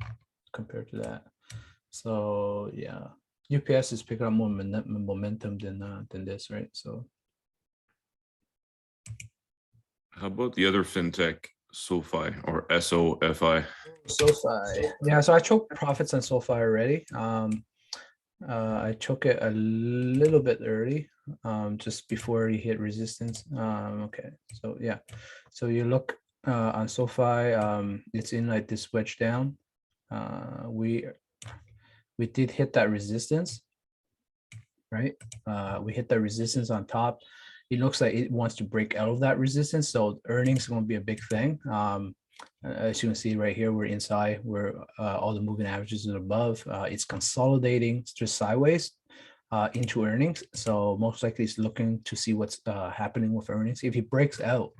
compared to that. So yeah, UPS is picking up more momentum than this, right? So How about the other fintech, SoFi or SOFI? SoFi, yeah. So I choked profits on SoFi already. I took it a little bit early. just before you hit resistance. Okay, so yeah, so you look on SoFi, it's in like this wedge down. We did hit that resistance, right? We hit that resistance on top. It looks like it wants to break out of that resistance, so earnings are going to be a big thing. As you can see right here, we're inside where all the moving averages are above. It's consolidating just sideways into earnings. So most likely it's looking to see what's happening with earnings. If it breaks out,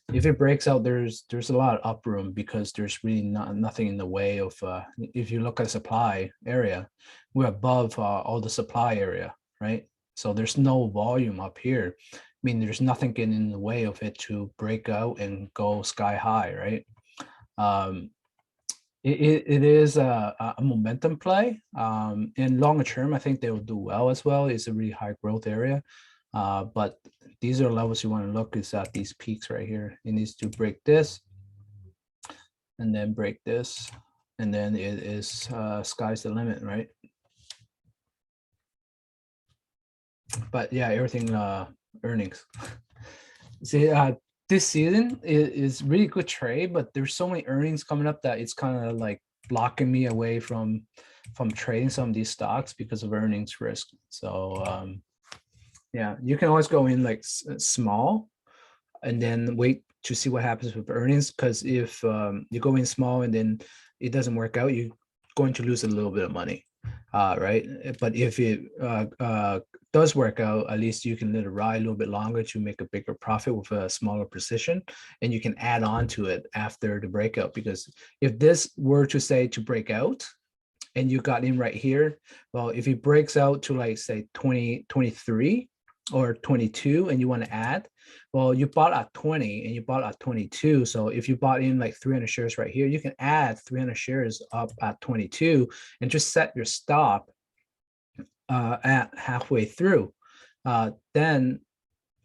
there's a lot of up room because there's really nothing in the way of, if you look at supply area, we're above all the supply area, right? So there's no volume up here. I mean, there's nothing getting in the way of it to break out and go sky high, right? It is a momentum play. In longer term, I think they will do well as well. It's a really high growth area. But these are levels you want to look is at these peaks right here. It needs to break this and then break this. And then it is sky's the limit, right? But yeah, everything earnings. See, this season is really good trade, but there's so many earnings coming up that it's kind of like blocking me away from trading some of these stocks because of earnings risk. So yeah, you can always go in like small and then wait to see what happens with earnings, because if you go in small and then it doesn't work out, you're going to lose a little bit of money, right? But if it does work out, at least you can let it ride a little bit longer to make a bigger profit with a smaller precision, and you can add on to it after the breakout. Because if this were to say to break out and you got in right here, well, if it breaks out to like say 23 or 22 and you want to add, well, you bought at 20 and you bought at 22. So if you bought in like 300 shares right here, you can add 300 shares up at 22 and just set your stop at halfway through. Then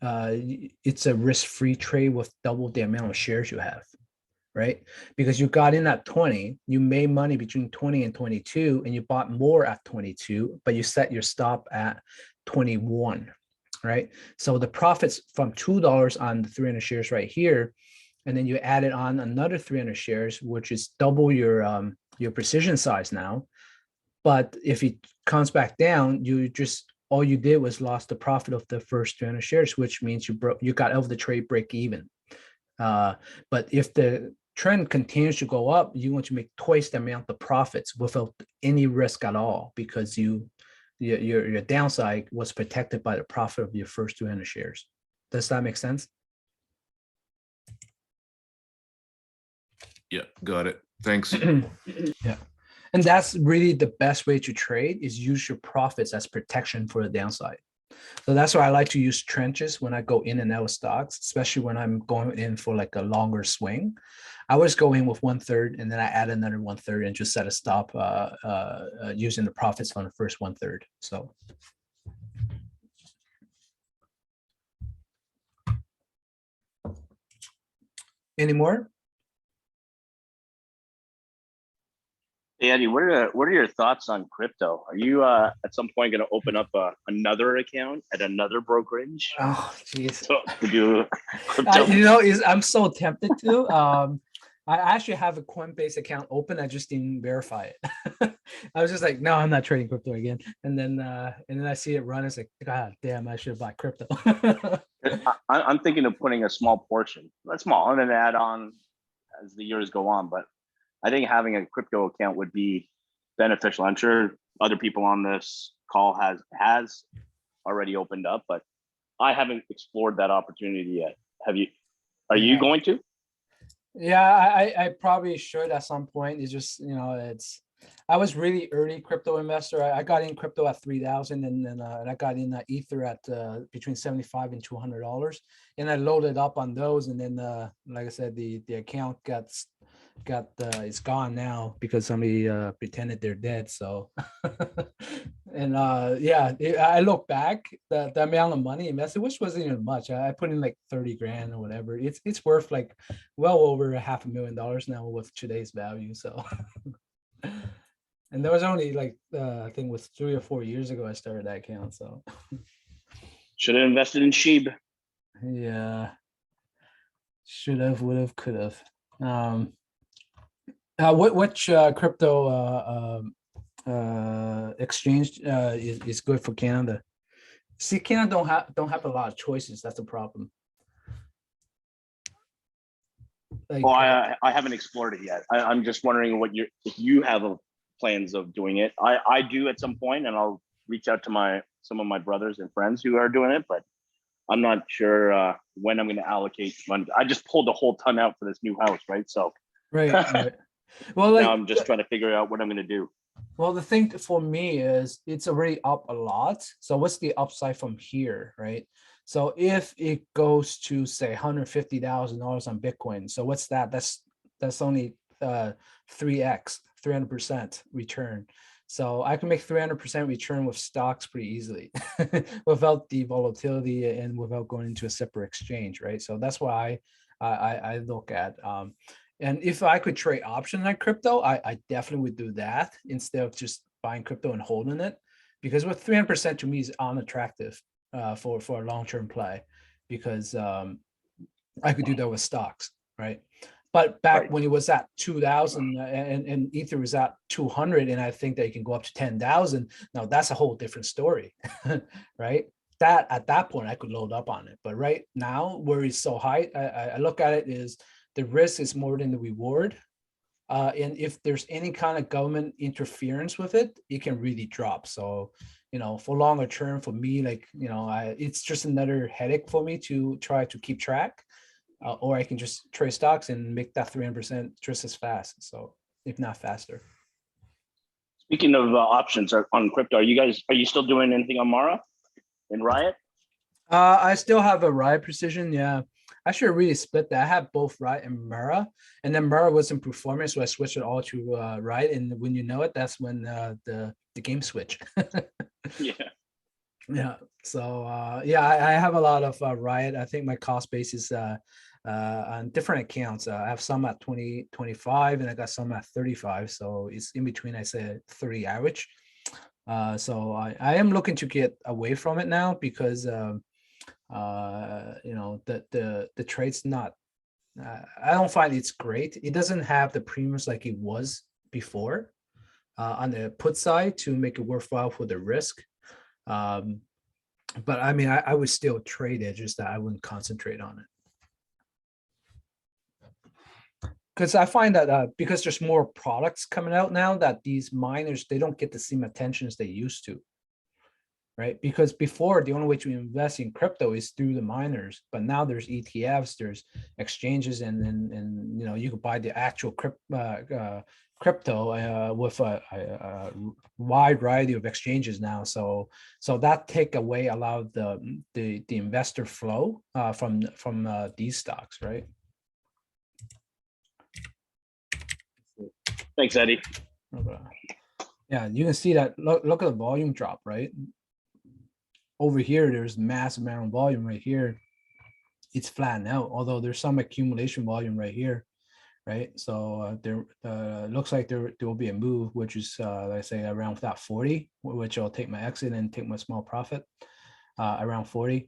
it's a risk-free trade with double the amount of shares you have, right? Because you got in at 20, you made money between 20 and 22, and you bought more at 22, but you set your stop at 21, right? So the profits from $2 on the 300 shares right here, and then you added on another 300 shares, which is double your precision size now. But if it comes back down, all you did was lost the profit of the first 300 shares, which means you got out of the trade break even. But if the trend continues to go up, you want to make twice the amount of profits without any risk at all, because your downside was protected by the profit of your first 200 shares. Does that make sense? Yeah, got it. Thanks. Yeah. And that's really the best way to trade, is use your profits as protection for the downside. So that's why I like to use trenches when I go in and out of stocks, especially when I'm going in for like a longer swing. I always go in with 1/3 and then I add another 1/3 and just set a stop using the profits on the first 1/3. So. Any more? Hey, Eddie, what are your thoughts on crypto? Are you at some point going to open up another account at another brokerage Oh, geez. to do crypto? I'm so tempted to. I actually have a Coinbase account open. I just didn't verify it. I was just like, no, I'm not trading crypto again. And then I see it run. It's like, God damn, I should buy crypto. I'm thinking of putting a small portion, that's small, and then add on as the years go on. But I think having a crypto account would be beneficial. I'm sure other people on this call has already opened up, but I haven't explored that opportunity yet. Have you? Are you going to? Yeah, I probably should at some point. It's just, I was really early crypto investor. I got in crypto at 3,000, and then I got in Ether at between $75 and $200, and I loaded up on those. And then, like I said, the account it's gone now because somebody pretended they're dead. So, and yeah, I look back, the amount of money invested, which wasn't even much. I put in like 30 grand or whatever. It's worth like well over $500,000 now with today's value. So, and there was only like I think it was 3 or 4 years ago I started that account. So, Should have invested in Sheeb. Yeah. Should have, would have, could have. Which crypto exchange is good for Canada? See, Canada don't have a lot of choices. That's the problem. Like, Well, I haven't explored it yet. I'm just wondering if you have plans of doing it. I do at some point, and I'll reach out to some of my brothers and friends who are doing it, but I'm not sure when I'm going to allocate money. I just pulled a whole ton out for this new house, right? So right. Well, like now I'm just trying to figure out what I'm going to do. well, the thing for me is it's already up a lot. So what's the upside from here, right? So if it goes to say $150,000 on Bitcoin, so what's that? That's only 3x, 300% return. So I can make 300% return with stocks pretty easily without the volatility and without going into a separate exchange, right? So that's why I look at. And if I could trade options on crypto, I definitely would do that instead of just buying crypto and holding it, because with 300% to me is unattractive for a long-term play, because I could do that with stocks, right? But back when it was at 2,000 and Ether was at 200, and I think that you can go up to 10,000. Now that's a whole different story, right? That at that point I could load up on it. But right now, where it's so high, I look at it is the risk is more than the reward. And if there's any kind of government interference with it, it can really drop. So, for longer term, for me, like, it's just another headache for me to try to keep track. Or I can just trade stocks and make that 300% just as fast. So if not faster. Speaking of options on crypto, are you still doing anything on Mara and Riot? I still have a Riot Precision. Yeah, I should really split that. I have both Riot and Mara, and then Mara wasn't performing, so I switched it all to Riot. And when you know it, that's when the game switch. Yeah. Yeah. So yeah, I have a lot of Riot. I think my cost base is on different accounts. I have some at 20, 25, and I got some at 35. So it's in between, I say 30 average. So I am looking to get away from it now because the trade's not, I don't find it's great. It doesn't have the premiums like it was before on the put side to make it worthwhile for the risk. But I mean, I would still trade it, just that I wouldn't concentrate on it. Because I find that because there's more products coming out now, that these miners, they don't get the same attention as they used to, right? Because before, the only way to invest in crypto is through the miners, but now there's ETFs, there's exchanges, and you can buy the actual crypto with a wide variety of exchanges now. So that take away a lot of the investor flow from these stocks, right? Thanks, Eddie. Okay. Yeah, you can see that. Look at the volume drop, right? Over here, there's massive amount of volume right here. It's flattened out, although there's some accumulation volume right here, right? So there looks like there will be a move, which is let's say around that 40, which I'll take my exit and take my small profit around 40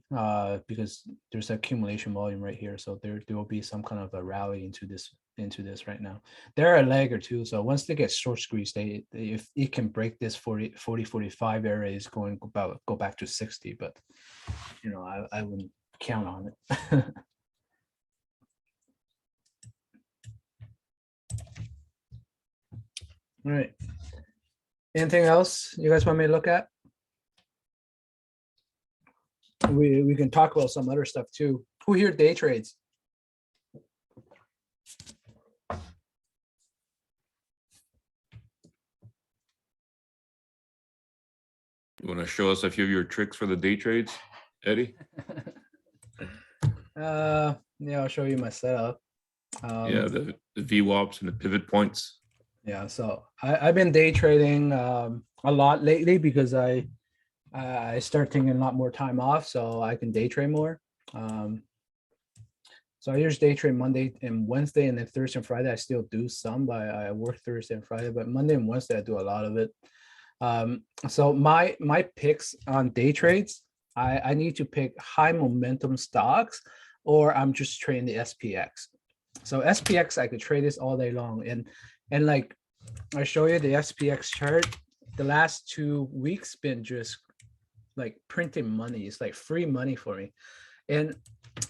because there's accumulation volume right here. So there will be some kind of a rally into this right now. They're a leg or two, so once they get short squeezed, if it can break this 40 45 area, is going to go back to 60, but I wouldn't count on it. All right, anything else you guys want me to look at? We can talk about some other stuff too. Who here day trades? You want to show us a few of your tricks for the day trades, Eddie? Yeah, I'll show you my setup. Yeah, the VWAPs and the pivot points. Yeah, so I've been day trading a lot lately because I start taking a lot more time off, so I can day trade more. So I usually day trade Monday and Wednesday, and then Thursday and Friday I still do some, but I work Thursday and Friday. But Monday and Wednesday I do a lot of it. So my picks on day trades I need to pick high momentum stocks, or I'm just trading the SPX. So SPX, I could trade this all day long. And like I show you the SPX chart, the last 2 weeks been just like printing money. It's like free money for me. And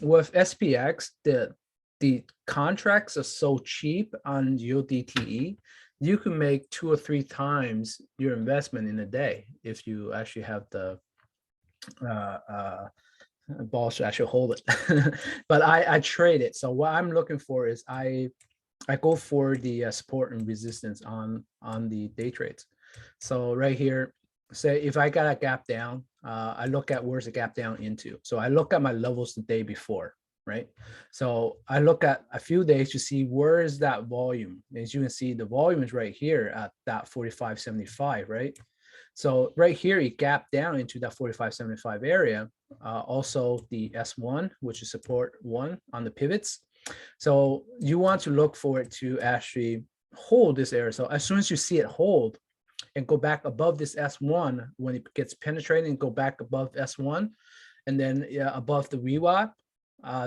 with SPX, the contracts are so cheap on UDTE, you can make 2 or 3 times your investment in a day if you actually have the balls to actually hold it. But I trade it. So what I'm looking for is I go for the support and resistance on the day trades. So right here, say if I got a gap down, I look at where's the gap down into. So I look at my levels the day before, right? So I look at a few days to see where is that volume. As you can see, the volume is right here at that 45.75, right? So right here, it gapped down into that 45.75 area. Also the S1, which is support 1 on the pivots. So you want to look for it to actually hold this area. So as soon as you see it hold and go back above this S1, when it gets penetrated and go back above S1, and then above the VWAP,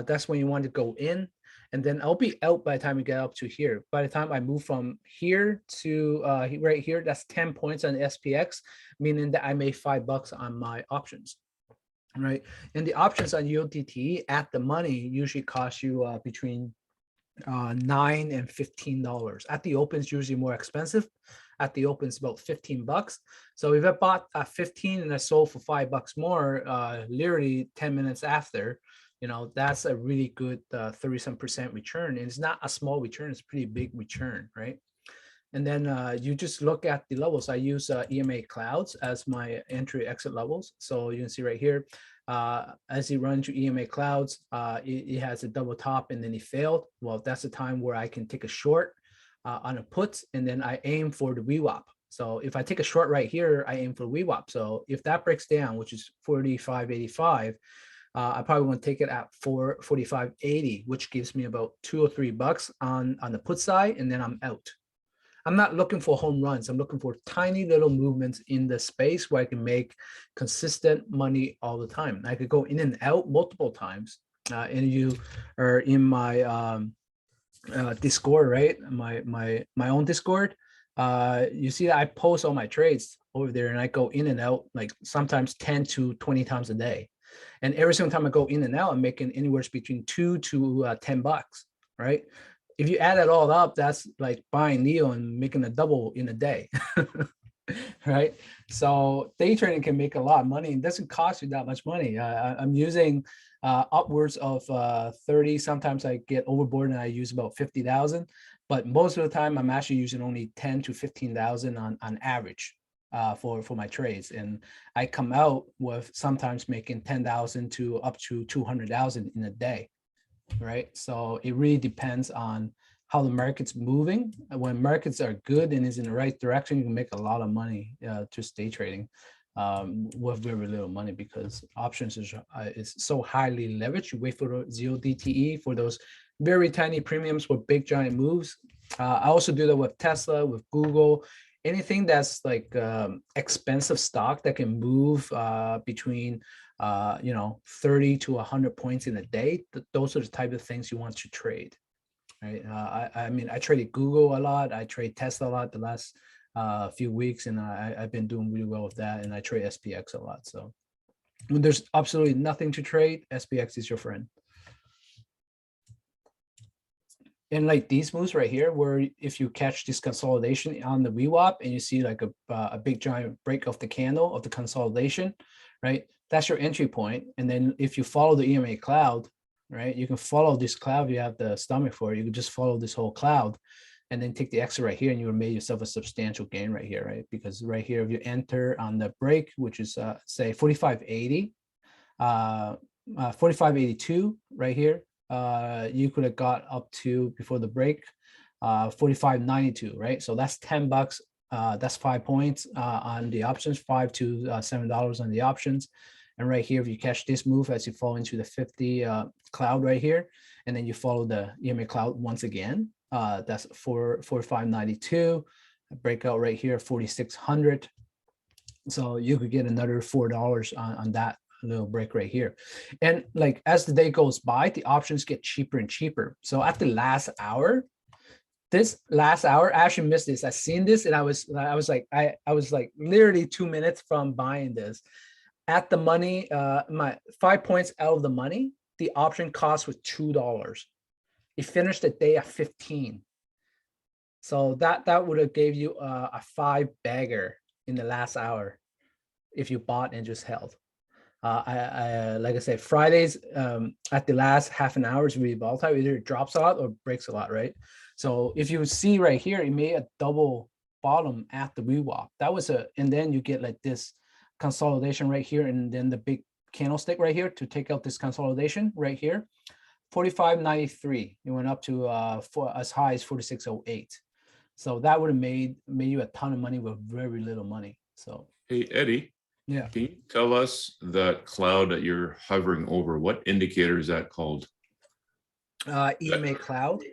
that's when you want to go in. And then I'll be out by the time we get up to here. By the time I move from here to right here, that's 10 points on the SPX, meaning that I made $5 on my options, right? And the options on UDT at the money usually cost you between $9 and $15. At the open, it's usually more expensive. At the open, it's about $15. So if I bought 15 and I sold for $5 more, literally 10 minutes after, you know, that's a really good 30% return. And it's not a small return, it's a pretty big return, right? And then you just look at the levels. I use EMA clouds as my entry exit levels. So you can see right here, as you run to EMA clouds, it has a double top and then it failed. Well, that's the time where I can take a short on a put, and then I aim for the VWAP. So if I take a short right here, I aim for VWAP. So if that breaks down, which is 45.85, I probably want to take it at 45.80, which gives me about $2 or $3 on the put side, and then I'm out. I'm not looking for home runs. I'm looking for tiny little movements in the space where I can make consistent money all the time. I could go in and out multiple times. And you are in my Discord, right? My own Discord. You see that I post all my trades over there, and I go in and out like sometimes 10 to 20 times a day. And every single time I go in and out, I'm making anywhere between $2 to $10, right? If you add it all up, that's like buying Neo and making a double in a day, right? So day trading can make a lot of money. It doesn't cost you that much money. I'm using upwards of 30. Sometimes I get overboard and I use about 50,000, but most of the time I'm actually using only 10 to 15,000 on average for my trades. And I come out with sometimes making 10,000 to up to 200,000 in a day. Right. So it really depends on how the market's moving. When markets are good and is in the right direction, you can make a lot of money just day trading with very little money, because options is so highly leveraged. You wait for the ZODTE for those very tiny premiums with big giant moves. I also do that with Tesla, with Google, anything that's like expensive stock that can move between 30 to 100 points in a day. Those are the type of things you want to trade, right? I mean, I traded Google a lot. I trade Tesla a lot the last few weeks, and I've been doing really well with that. And I trade SPX a lot. So when there's absolutely nothing to trade, SPX is your friend. And like these moves right here, where if you catch this consolidation on the VWAP and you see like a big giant break of the candle of the consolidation, right? That's your entry point. And then if you follow the EMA cloud, right, you can follow this cloud. You have the stomach for it. You can just follow this whole cloud and then take the exit right here, and you made yourself a substantial gain right here, right? Because right here, if you enter on the break, which is say 45.80, 45.82 right here, you could have got up to before the break 45.92, right? So that's $10. That's 5 points on the options, $5 to $7 on the options. And right here, if you catch this move as you fall into the 50 cloud right here, and then you follow the EMA cloud once again, that's 45.92, breakout right here, 4,600. So you could get another $4 on that little break right here. And like as the day goes by, the options get cheaper and cheaper. So at the last hour, this last hour, I actually missed this. I seen this and I was like literally 2 minutes from buying this. At the money, my 5 points out of the money, the option cost was $2. It finished the day at 15. So that would have gave you a 5 bagger in the last hour if you bought and just held. I like I said, Fridays at the last half an hour is really volatile. Either it drops a lot or breaks a lot, right? So if you see right here, it made a double bottom at the VWAP. That was and then you get like this consolidation right here, and then the big candlestick right here to take out this consolidation right here. 45.93. It went up to for as high as 46.08. So that would have made you a ton of money with very little money. So Hey, Eddie, yeah. can you tell us that cloud that you're hovering over? What indicator is that called? EMA Cloud.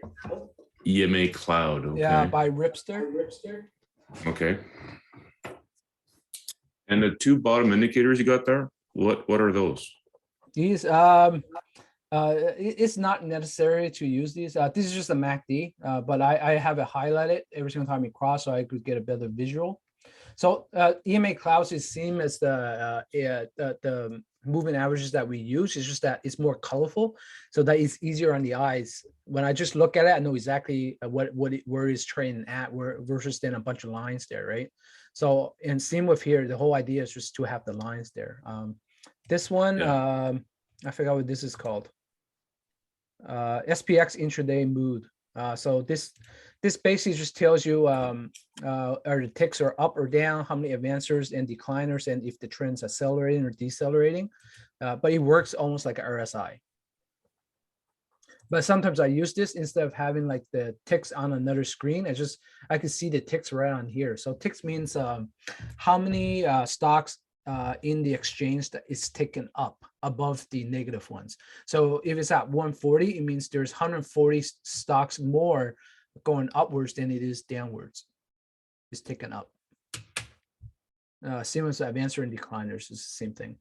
EMA cloud. Okay. Yeah, by Ripster. Okay. And the 2 bottom indicators you got there, what are those? These it's not necessary to use these. This is just a MACD, but I have it highlighted every single time we cross, so I could get a better visual. So EMA clouds is same as the moving averages that we use. It's just that it's more colorful, so that it's easier on the eyes. When I just look at it, I know exactly where it's trading at, versus then a bunch of lines there, right? So and same with here, the whole idea is just to have the lines there. This one, Yeah. I forgot what this is called. SPX intraday mood. So this basically just tells you are the ticks are up or down, how many advancers and decliners, and if the trend's accelerating or decelerating. But it works almost like a RSI. But sometimes I use this instead of having like the ticks on another screen. I can see the ticks right on here. So ticks means how many stocks in the exchange that is taken up above the negative ones. So if it's at 140, it means there's 140 stocks more going upwards than it is downwards. It's taken up. Same as advancer and decliners, is the same thing.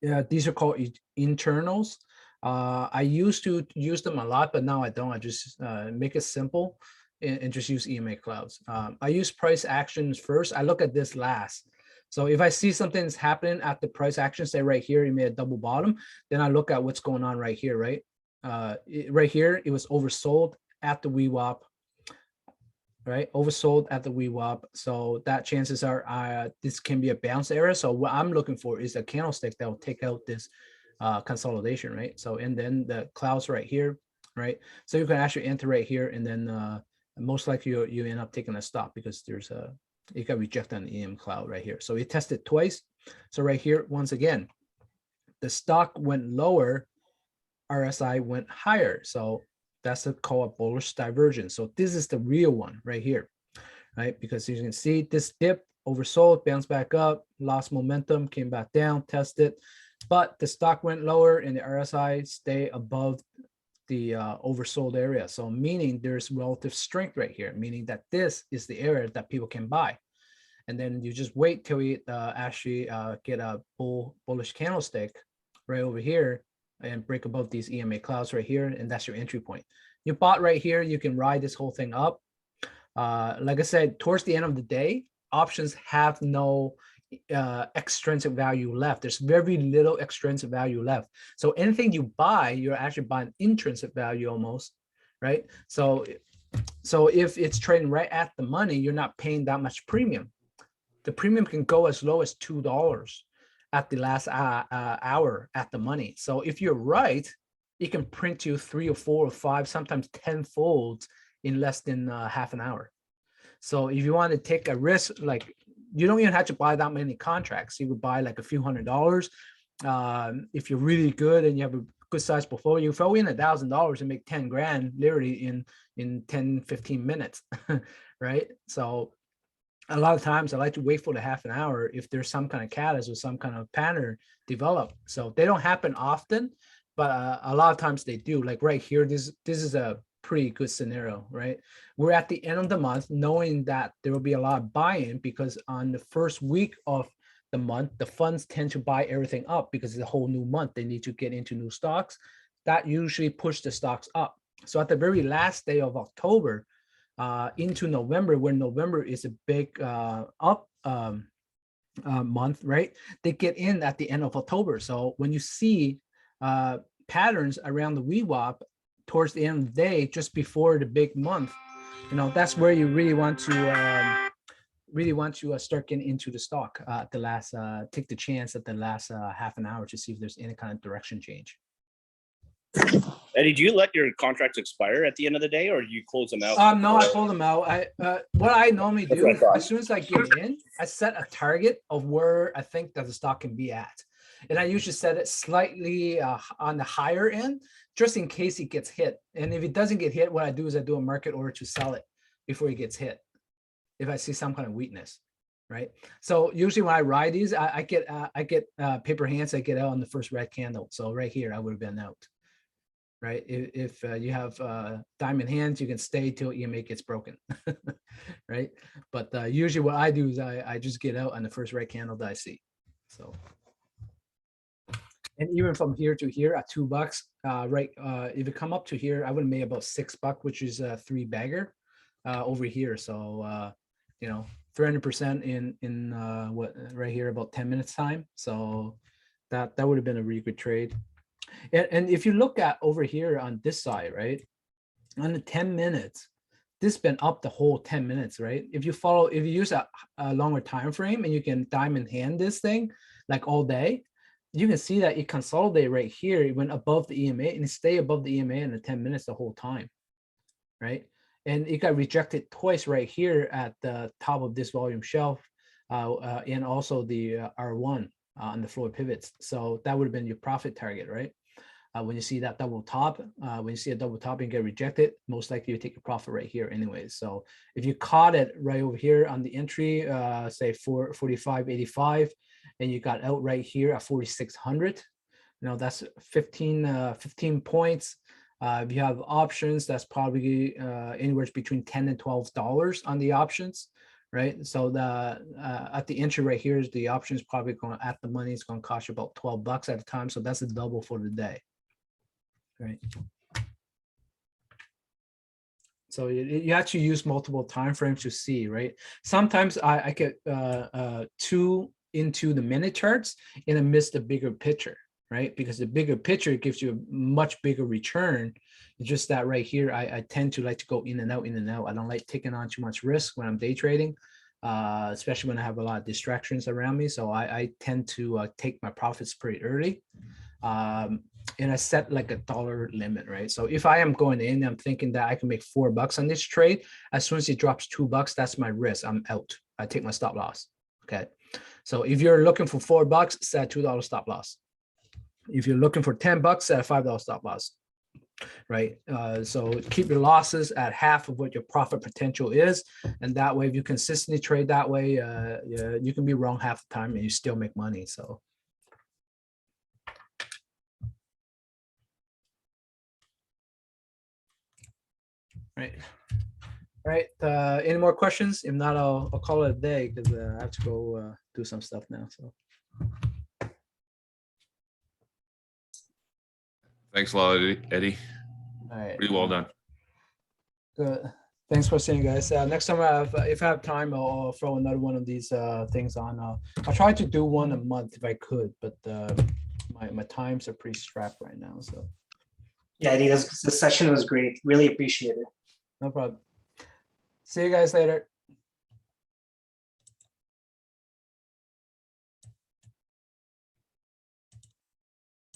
Yeah, these are called internals. I used to use them a lot, but now I don't. I just make it simple and just use EMA clouds. I use price actions first. I look at this last. So if I see something's happening at the price action, say right here, it made a double bottom, then I look at what's going on right here, right? Right here, it was oversold at the VWAP, right? Oversold at the VWAP. So that chances are this can be a bounce area. So what I'm looking for is a candlestick that will take out this consolidation, right? So, and then the clouds right here, right? So you can actually enter right here, and then most likely you end up taking a stop because there's it got rejected on the EM cloud right here. So it tested twice. So right here, once again, the stock went lower, RSI went higher. So that's called a bullish divergence. So this is the real one right here, right? Because you can see this dip, oversold, bounced back up, lost momentum, came back down, tested, but the stock went lower and the RSI stay above the oversold area. So meaning there's relative strength right here, meaning that this is the area that people can buy. And then you just wait till you actually get a bullish candlestick right over here and break above these EMA clouds right here. And that's your entry point. You bought right here, you can ride this whole thing up. Like I said, towards the end of the day, options have no extrinsic value left. There's very little extrinsic value left. So anything you buy, you're actually buying intrinsic value almost, right? So if it's trading right at the money, you're not paying that much premium. The premium can go as low as $2 at the last hour at the money. So if you're right, it can print you 3 or 4 or 5, sometimes 10 folds in less than half an hour. So if you want to take a risk, like you don't even have to buy that many contracts. You would buy like a few $100. If you're really good and you have a good size portfolio, you throw in $1,000 and make 10 grand literally in 10, 15 minutes, right? So a lot of times I like to wait for the half an hour if there's some kind of catalyst or some kind of pattern develop. So they don't happen often, but a lot of times they do. Like right here, this is a pretty good scenario, right? We're at the end of the month knowing that there will be a lot of buy-in because on the first week of the the month, the funds tend to buy everything up because it's a whole new month. They need to get into new stocks. That usually push the stocks up. So at the very last day of October into November, when November is a big up month, right? They get in at the end of October. So when you see patterns around the VWAP towards the end of the day, just before the big month, that's where you really want to start getting into the stock at the last, take the chance at the last half an hour to see if there's any kind of direction change. Eddy, do you let your contracts expire at the end of the day, or do you close them out? No, I pull them out. What I normally That's do, what I thought. as soon as I get in, I set a target of where I think that the stock can be at. And I usually set it slightly on the higher end, just in case it gets hit. And if it doesn't get hit, what I do is I do a market order to sell it before it gets hit, if I see some kind of weakness, right? So usually when I ride these, I get paper hands, I get out on the first red candle. So right here, I would have been out. Right, if you have diamond hands, you can stay till EMA gets broken, right? But usually what I do is I just get out on the first red candle that I see. So, and even from here to here at $2, right? If it come up to here, I would have made about $6, which is a 3-bagger over here. So 300% in what right here about 10 minutes time. So that would have been a really good trade. And if you look at over here on this side, right, on the 10 minutes, this has been up the whole 10 minutes, right? If you use a longer time frame and you can diamond hand this thing like all day, you can see that it consolidated right here. It went above the EMA and it stayed above the EMA in the 10 minutes the whole time, right? And it got rejected twice right here at the top of this volume shelf and also the R1 on the floor pivots. So that would have been your profit target, right? When you see that double top, when you see a double top and get rejected, most likely you take your profit right here anyways. So if you caught it right over here on the entry, say 45.85, and you got out right here at 4,600, that's 15 points. If you have options, that's probably anywhere between $10 and $12 on the options, right? So the at the entry right here is the options probably going at the money. It's going to cost you about $12 at a time. So that's a double for the day, right? So you actually use multiple time frames to see, right? Sometimes I get too into the minute charts and I miss the bigger picture, right? Because the bigger picture gives you a much bigger return. It's just that right here, I tend to like to go in and out, in and out. I don't like taking on too much risk when I'm day trading, especially when I have a lot of distractions around me. So I tend to take my profits pretty early. And I set like $1 limit, right? So if I am going in, I'm thinking that I can make $4 on this trade. As soon as it drops $2, that's my risk. I'm out. I take my stop loss. Okay. So if you're looking for $4, set a $2 stop loss. If you're looking for $10, set a $5 stop loss, right? So keep your losses at half of what your profit potential is. And that way, if you consistently trade that way, you can be wrong half the time and you still make money. So. Right. All right. Any more questions? If not, I'll call it a day because I have to go do some stuff now. So. Thanks a lot, Eddy. All right. Pretty well done. Good. Thanks for seeing, guys. Next time, if I have time, I'll throw another one of these things on. I'll try to do one a month if I could, but my times are pretty strapped right now. So. Yeah, Eddy, this session was great. Really appreciate it. No problem. See you guys later.